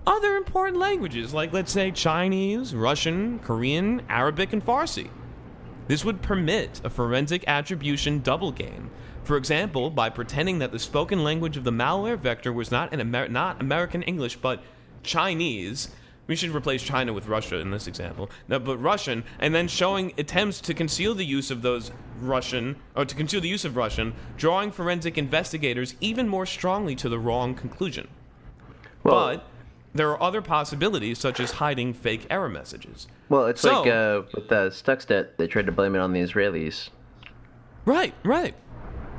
other important languages, like, let's say, Chinese, Russian, Korean, Arabic, and Farsi. This would permit a forensic attribution double game. For example, by pretending that the spoken language of the malware vector was not American English, but Chinese. We should replace China with Russia in this example. No, but Russian, and then showing attempts to conceal the use of Russian, drawing forensic investigators even more strongly to the wrong conclusion. But there are other possibilities, such as hiding fake error messages. Well, it's like with Stuxnet, they tried to blame it on the Israelis. Right.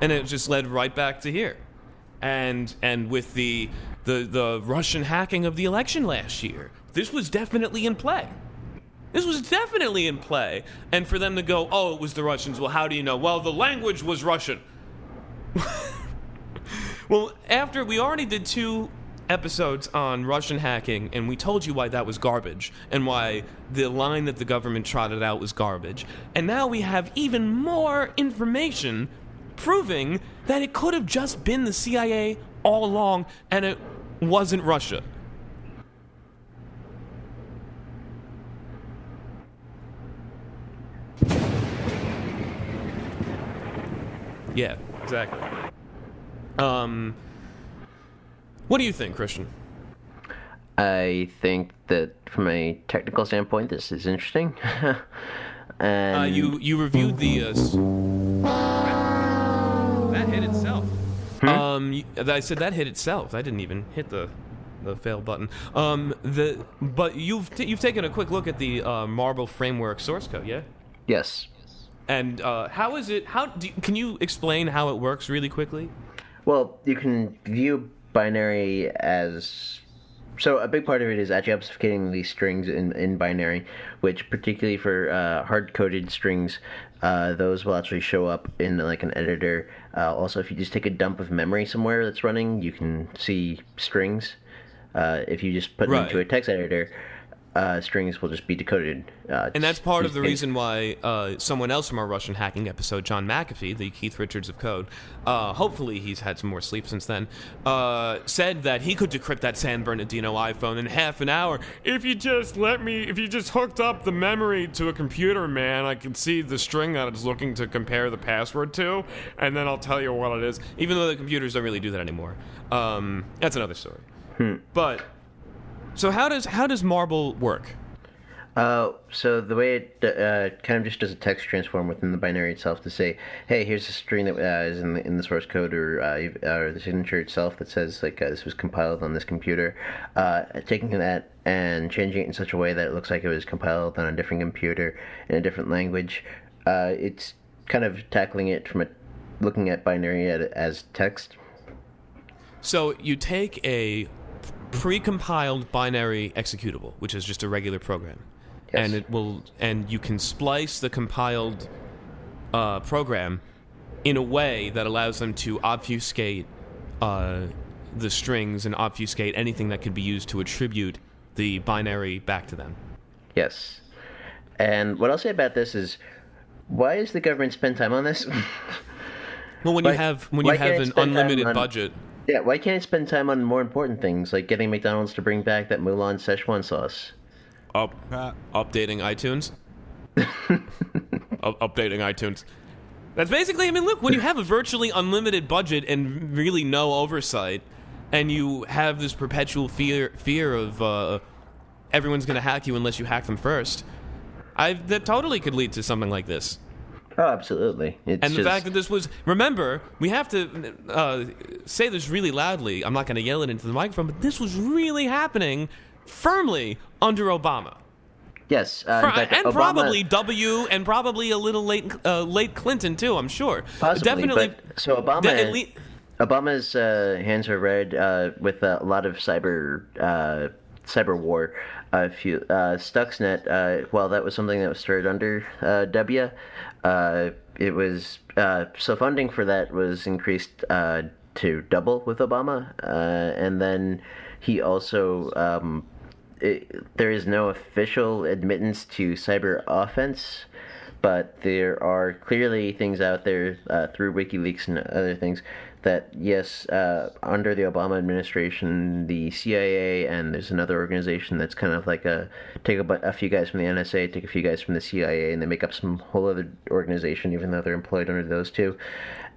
And it just led right back to here. And with the Russian hacking of the election last year, this was definitely in play. And for them to go, oh, it was the Russians. Well, how do you know? Well, the language was Russian. Well, after we already did 2 episodes on Russian hacking, and we told you why that was garbage, and why the line that the government trotted out was garbage. And now we have even more information proving that it could have just been the CIA all along, and it wasn't Russia. Yeah, exactly. What do you think, Christian? I think that from a technical standpoint, this is interesting. And you reviewed the that hit itself. I said that hit itself. I didn't even hit the fail button. But you've taken a quick look at the Marble framework source code, yeah? Yes. And how is it? Can you explain how it works really quickly? Well, you can view binary as... So a big part of it is actually obfuscating these strings in binary, which particularly for hard-coded strings, those will actually show up in like an editor. Also, if you just take a dump of memory somewhere that's running, you can see strings. If you just put them into a text editor, strings will just be decoded. And that's part of the reason why someone else from our Russian hacking episode, John McAfee, the Keith Richards of code, hopefully he's had some more sleep since then, said that he could decrypt that San Bernardino iPhone in half an hour. If you just hooked up the memory to a computer, man, I can see the string that it's looking to compare the password to, and then I'll tell you what it is. Even though the computers don't really do that anymore. That's another story. But... So how does Marble work? So the way it kind of just does a text transform within the binary itself to say, hey, here's a string that is in the source code or the signature itself that says like this was compiled on this computer. Taking that and changing it in such a way that it looks like it was compiled on a different computer in a different language. It's kind of tackling it from looking at binary as text. So you take a pre-compiled binary executable, which is just a regular program, yes. And you can splice the compiled program in a way that allows them to obfuscate the strings and obfuscate anything that could be used to attribute the binary back to them. Yes. And what I'll say about this is, why does the government spend time on this? Well, when you have an unlimited budget. Yeah, why can't it spend time on more important things, like getting McDonald's to bring back that Mulan Szechuan sauce? Updating iTunes? Updating iTunes. That's basically, I mean, look, when you have a virtually unlimited budget and really no oversight, and you have this perpetual fear of everyone's going to hack you unless you hack them first, that totally could lead to something like this. Oh, absolutely. And the fact that this was... Remember, we have to say this really loudly. I'm not going to yell it into the microphone, but this was really happening firmly under Obama. Yes. And Obama, probably a little late Clinton, too, I'm sure. Possibly, definitely. But, so Obama's hands are red with a lot of cyber war. Stuxnet, well, that was something that was started under W. It was so funding for that was increased to double with Obama, and then he also there is no official admittance to cyber offense, but there are clearly things out there through WikiLeaks and other things that, yes, under the Obama administration, the CIA and there's another organization that's kind of like take a few guys from the NSA, take a few guys from the CIA, and they make up some whole other organization, even though they're employed under those two.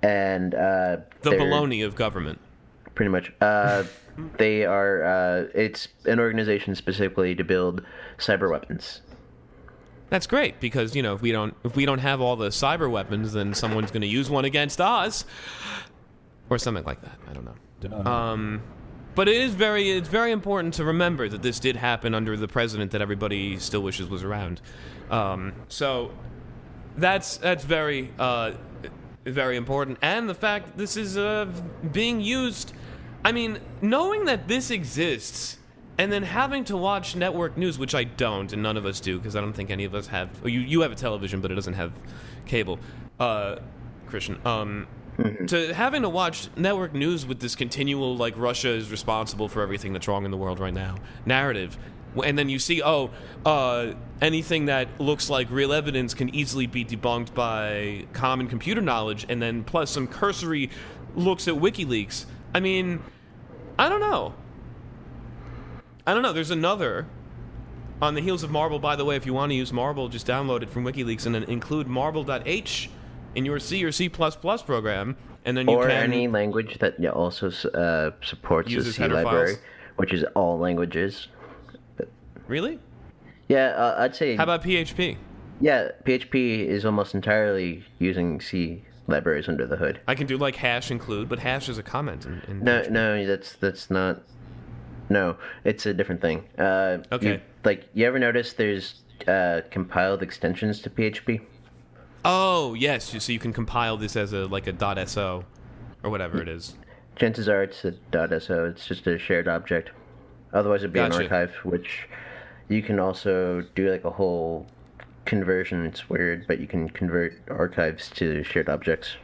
And the baloney of government. Pretty much. They are. It's an organization specifically to build cyber weapons. That's great because if we don't have all the cyber weapons, then someone's going to use one against us. Or something like that. I don't know. But it's very important to remember that this did happen under the president that everybody still wishes was around. So that's very very important. And the fact that this is being used. I mean, knowing that this exists and then having to watch network news, which I don't, and none of us do, because I don't think any of us have. You have a television, but it doesn't have cable. Christian. To having to watch network news with this continual, like, Russia is responsible for everything that's wrong in the world right now narrative, and then you see, anything that looks like real evidence can easily be debunked by common computer knowledge, and then plus some cursory looks at WikiLeaks. I mean, I don't know. There's another on the heels of Marble. By the way, if you want to use Marble, just download it from WikiLeaks and then include marble.h in your C or C++ program, and then you or can... any language that also supports the C library, which is all languages. Really? Yeah, I'd say. How about PHP? Yeah, PHP is almost entirely using C libraries under the hood. I can do like hash include, but hash is a comment. No, that's not. No, it's a different thing. Okay. You ever notice there's compiled extensions to PHP? Oh yes, so you can compile this as a .so or whatever it is. Chances are it's a .so. It's just a shared object. Otherwise, it'd be an archive, which you can also do like a whole conversion. It's weird, but you can convert archives to shared objects.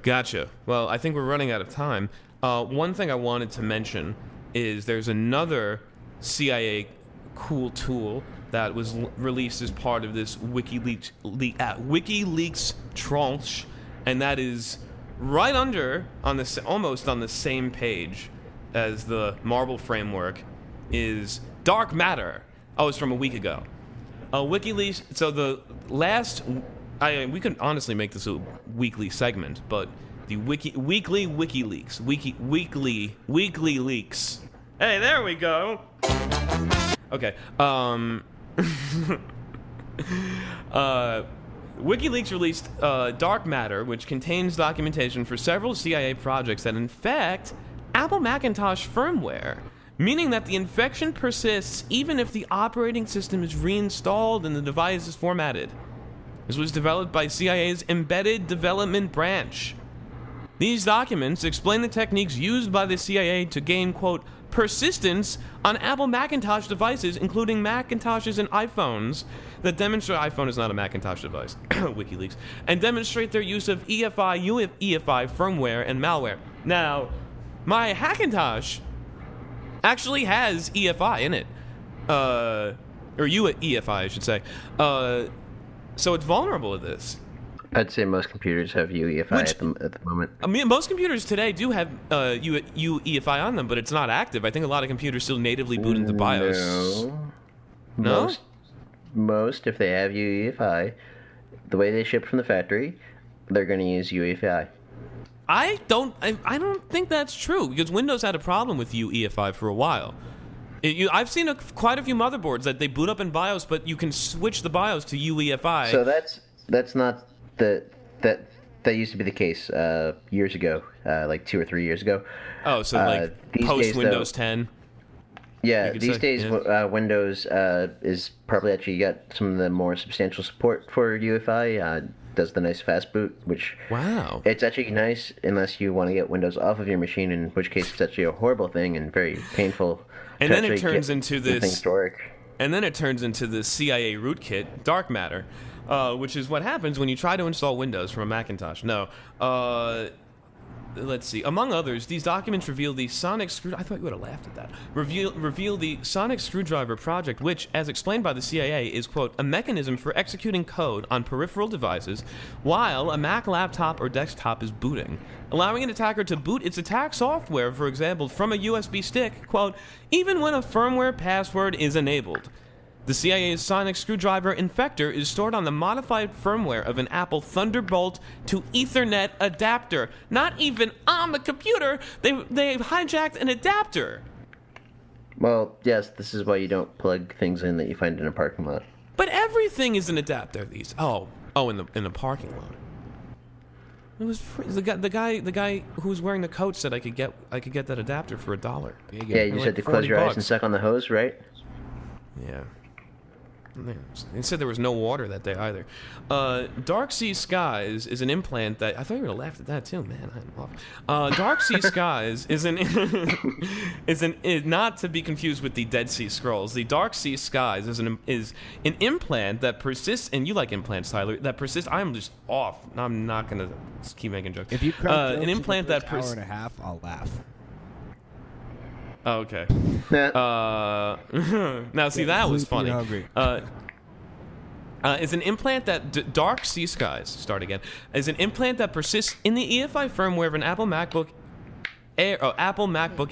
Gotcha. Well, I think we're running out of time. One thing I wanted to mention is there's another CIA cool tool that was released as part of this WikiLeaks tranche, and that is right under almost on the same page as the Marble framework is dark matter. Oh, it's from a week ago. WikiLeaks. So the last, we could honestly make this a weekly segment, but the weekly WikiLeaks, weekly leaks. Hey, there we go. Okay. WikiLeaks released dark matter, which contains documentation for several CIA projects that infect Apple Macintosh firmware, meaning that the infection persists even if the operating system is reinstalled and the device is formatted. This was developed by CIA's Embedded Development Branch. These documents explain the techniques used by the CIA to gain, quote, persistence on Apple Macintosh devices, including Macintoshes and iPhones, that demonstrate iPhone is not a Macintosh device, WikiLeaks, and demonstrate their use of EFI firmware and malware. Now, my Hackintosh actually has EFI in it, or EFI, I should say. So it's vulnerable to this. I'd say most computers have UEFI at the moment. I mean, most computers today do have UEFI on them, but it's not active. I think a lot of computers still natively boot into BIOS. No? Most, if they have UEFI, the way they ship from the factory, they're going to use UEFI. I don't think that's true, because Windows had a problem with UEFI for a while. I've seen quite a few motherboards that they boot up in BIOS, but you can switch the BIOS to UEFI. So that's not that used to be the case years ago, like 2 or 3 years ago. Oh, so post Windows 10. Yeah, these days Windows is probably actually got some of the more substantial support for UEFI. Does the nice fast boot, which it's actually nice unless you want to get Windows off of your machine, in which case it's actually a horrible thing and very painful. And then it turns into this things to work. And then it turns into the CIA rootkit, dark matter, which is what happens when you try to install Windows from a Macintosh. No. Let's see. Among others, these documents reveal the sonic screw... I thought you would have laughed at that. Reveal the sonic screwdriver project, which, as explained by the CIA, is, quote, a mechanism for executing code on peripheral devices while a Mac laptop or desktop is booting, allowing an attacker to boot its attack software, for example, from a USB stick, quote, even when a firmware password is enabled. The CIA's sonic screwdriver infector is stored on the modified firmware of an Apple Thunderbolt to Ethernet adapter. Not even on the computer. They've hijacked an adapter. Well, yes, this is why you don't plug things in that you find in a parking lot. But everything is an adapter. These. Oh, in the parking lot. It was free. The guy who was wearing the coat said I could get that adapter for $1. Yeah, you just had to close your eyes and suck on the hose, right? Yeah. They said there was no water that day either. Dark Sea Skies is an implant that... I thought you would have laughed at that too, man. I'm off. Dark Sea Skies is not to be confused with the Dead Sea Scrolls. The Dark Sea Skies is an implant that persists... And you like implants, Tyler. That persists... I'm just off. I'm not going to keep making jokes. If you crack an implant that hour and a half, I'll laugh. Oh, okay. Now, see, that was funny. Is an implant that Dark Sea Skies, start again, is an implant that persists in the EFI firmware of an Apple MacBook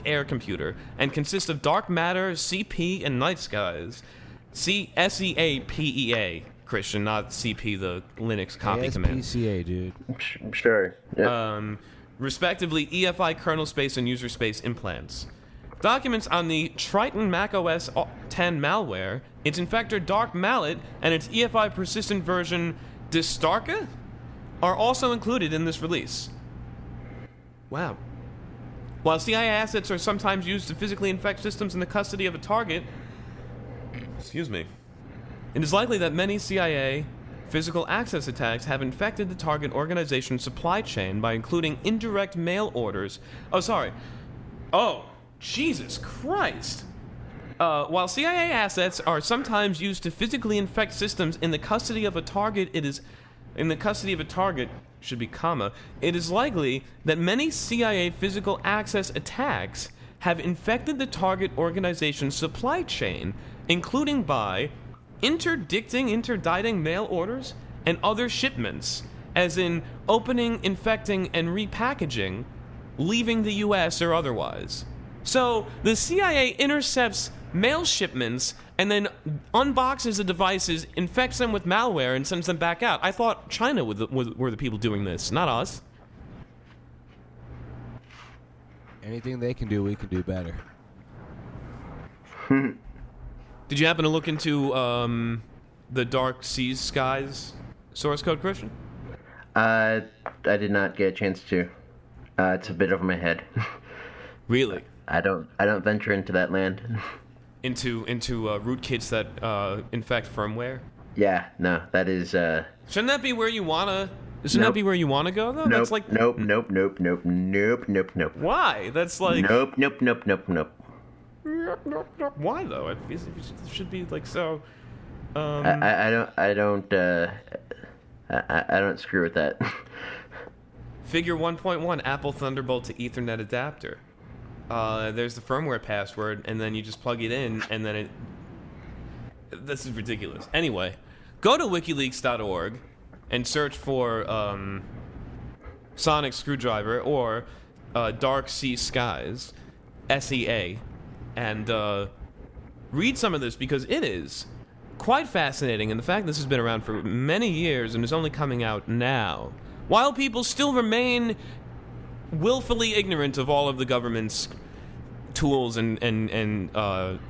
Air computer and consists of dark matter, CP, and night skies. SEAPEA, Christian, not CP, the Linux copy command. PCA, dude. Sure. Yeah. Respectively, EFI kernel space and user space implants. Documents on the Triton Mac OS 10 malware, its infector Dark Mallet, and its EFI persistent version Distarka are also included in this release. Wow. While CIA assets are sometimes used to physically infect systems in the custody of a target, it is likely that many CIA physical access attacks have infected the target organization's supply chain by including indirect mail orders. Oh, Jesus Christ. While CIA assets are sometimes used to physically infect systems in the custody of a target, it is likely that many CIA physical access attacks have infected the target organization's supply chain, including by interdicting mail orders and other shipments, as in opening, infecting, and repackaging, leaving the U.S. or otherwise. So, the CIA intercepts mail shipments and then unboxes the devices, infects them with malware, and sends them back out. I thought China were the people doing this, not us. Anything they can do, we can do better. Did you happen to look into the Dark Seas Skies source code, Christian? I did not get a chance to. It's a bit over my head. Really? I don't venture into that land. Into rootkits that infect firmware? Yeah, no, that is. Shouldn't that be where you wanna? Shouldn't that be where you wanna go though? Nope, That's like nope. Why? That's like nope. Why though? It should be like so. I don't screw with that. Figure 1.1 Apple Thunderbolt to Ethernet adapter. There's the firmware password, and then you just plug it in, and then it. This is ridiculous. Anyway, go to WikiLeaks.org and search for Sonic Screwdriver or Dark Sea Skies, SEA, and read some of this because it is quite fascinating. And the fact this has been around for many years and is only coming out now, while people still remain willfully ignorant of all of the government's tools and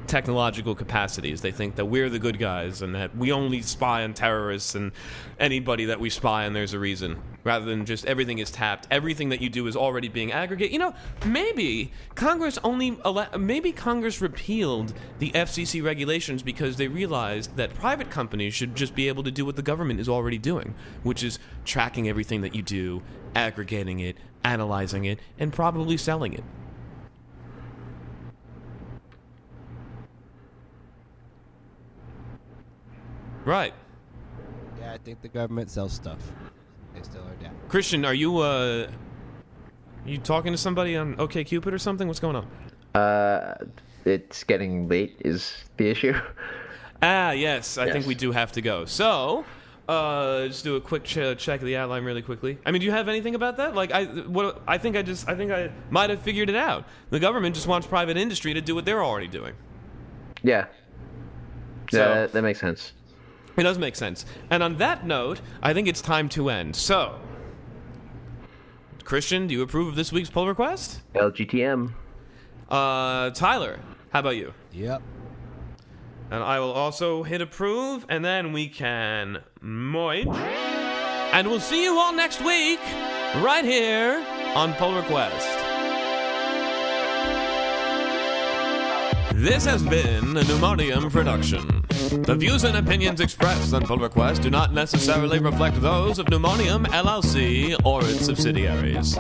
technological capacities. They think that we're the good guys and that we only spy on terrorists, and anybody that we spy on, there's a reason, rather than just everything is tapped. Everything that you do is already being aggregated. You know, maybe Congress repealed the FCC regulations because they realized that private companies should just be able to do what the government is already doing, which is tracking everything that you do, aggregating it, analyzing it, and probably selling it. Right. Yeah, I think the government sells stuff. They still are down. Christian, are you talking to somebody on OkCupid or something? What's going on? It's getting late is the issue. Yes. I think we do have to go. So, just do a quick check of the outline really quickly. I mean, do you have anything about that? Like, I think I might have figured it out. The government just wants private industry to do what they're already doing. Yeah. So, that makes sense. It does make sense. And on that note, I think it's time to end. So, Christian, do you approve of this week's pull request? LGTM. Tyler, how about you? Yep. And I will also hit approve, and then we can merge. And we'll see you all next week, right here on Pull Request. This has been a Pneumonium production. The views and opinions expressed on Pull Request do not necessarily reflect those of Pneumonium LLC or its subsidiaries.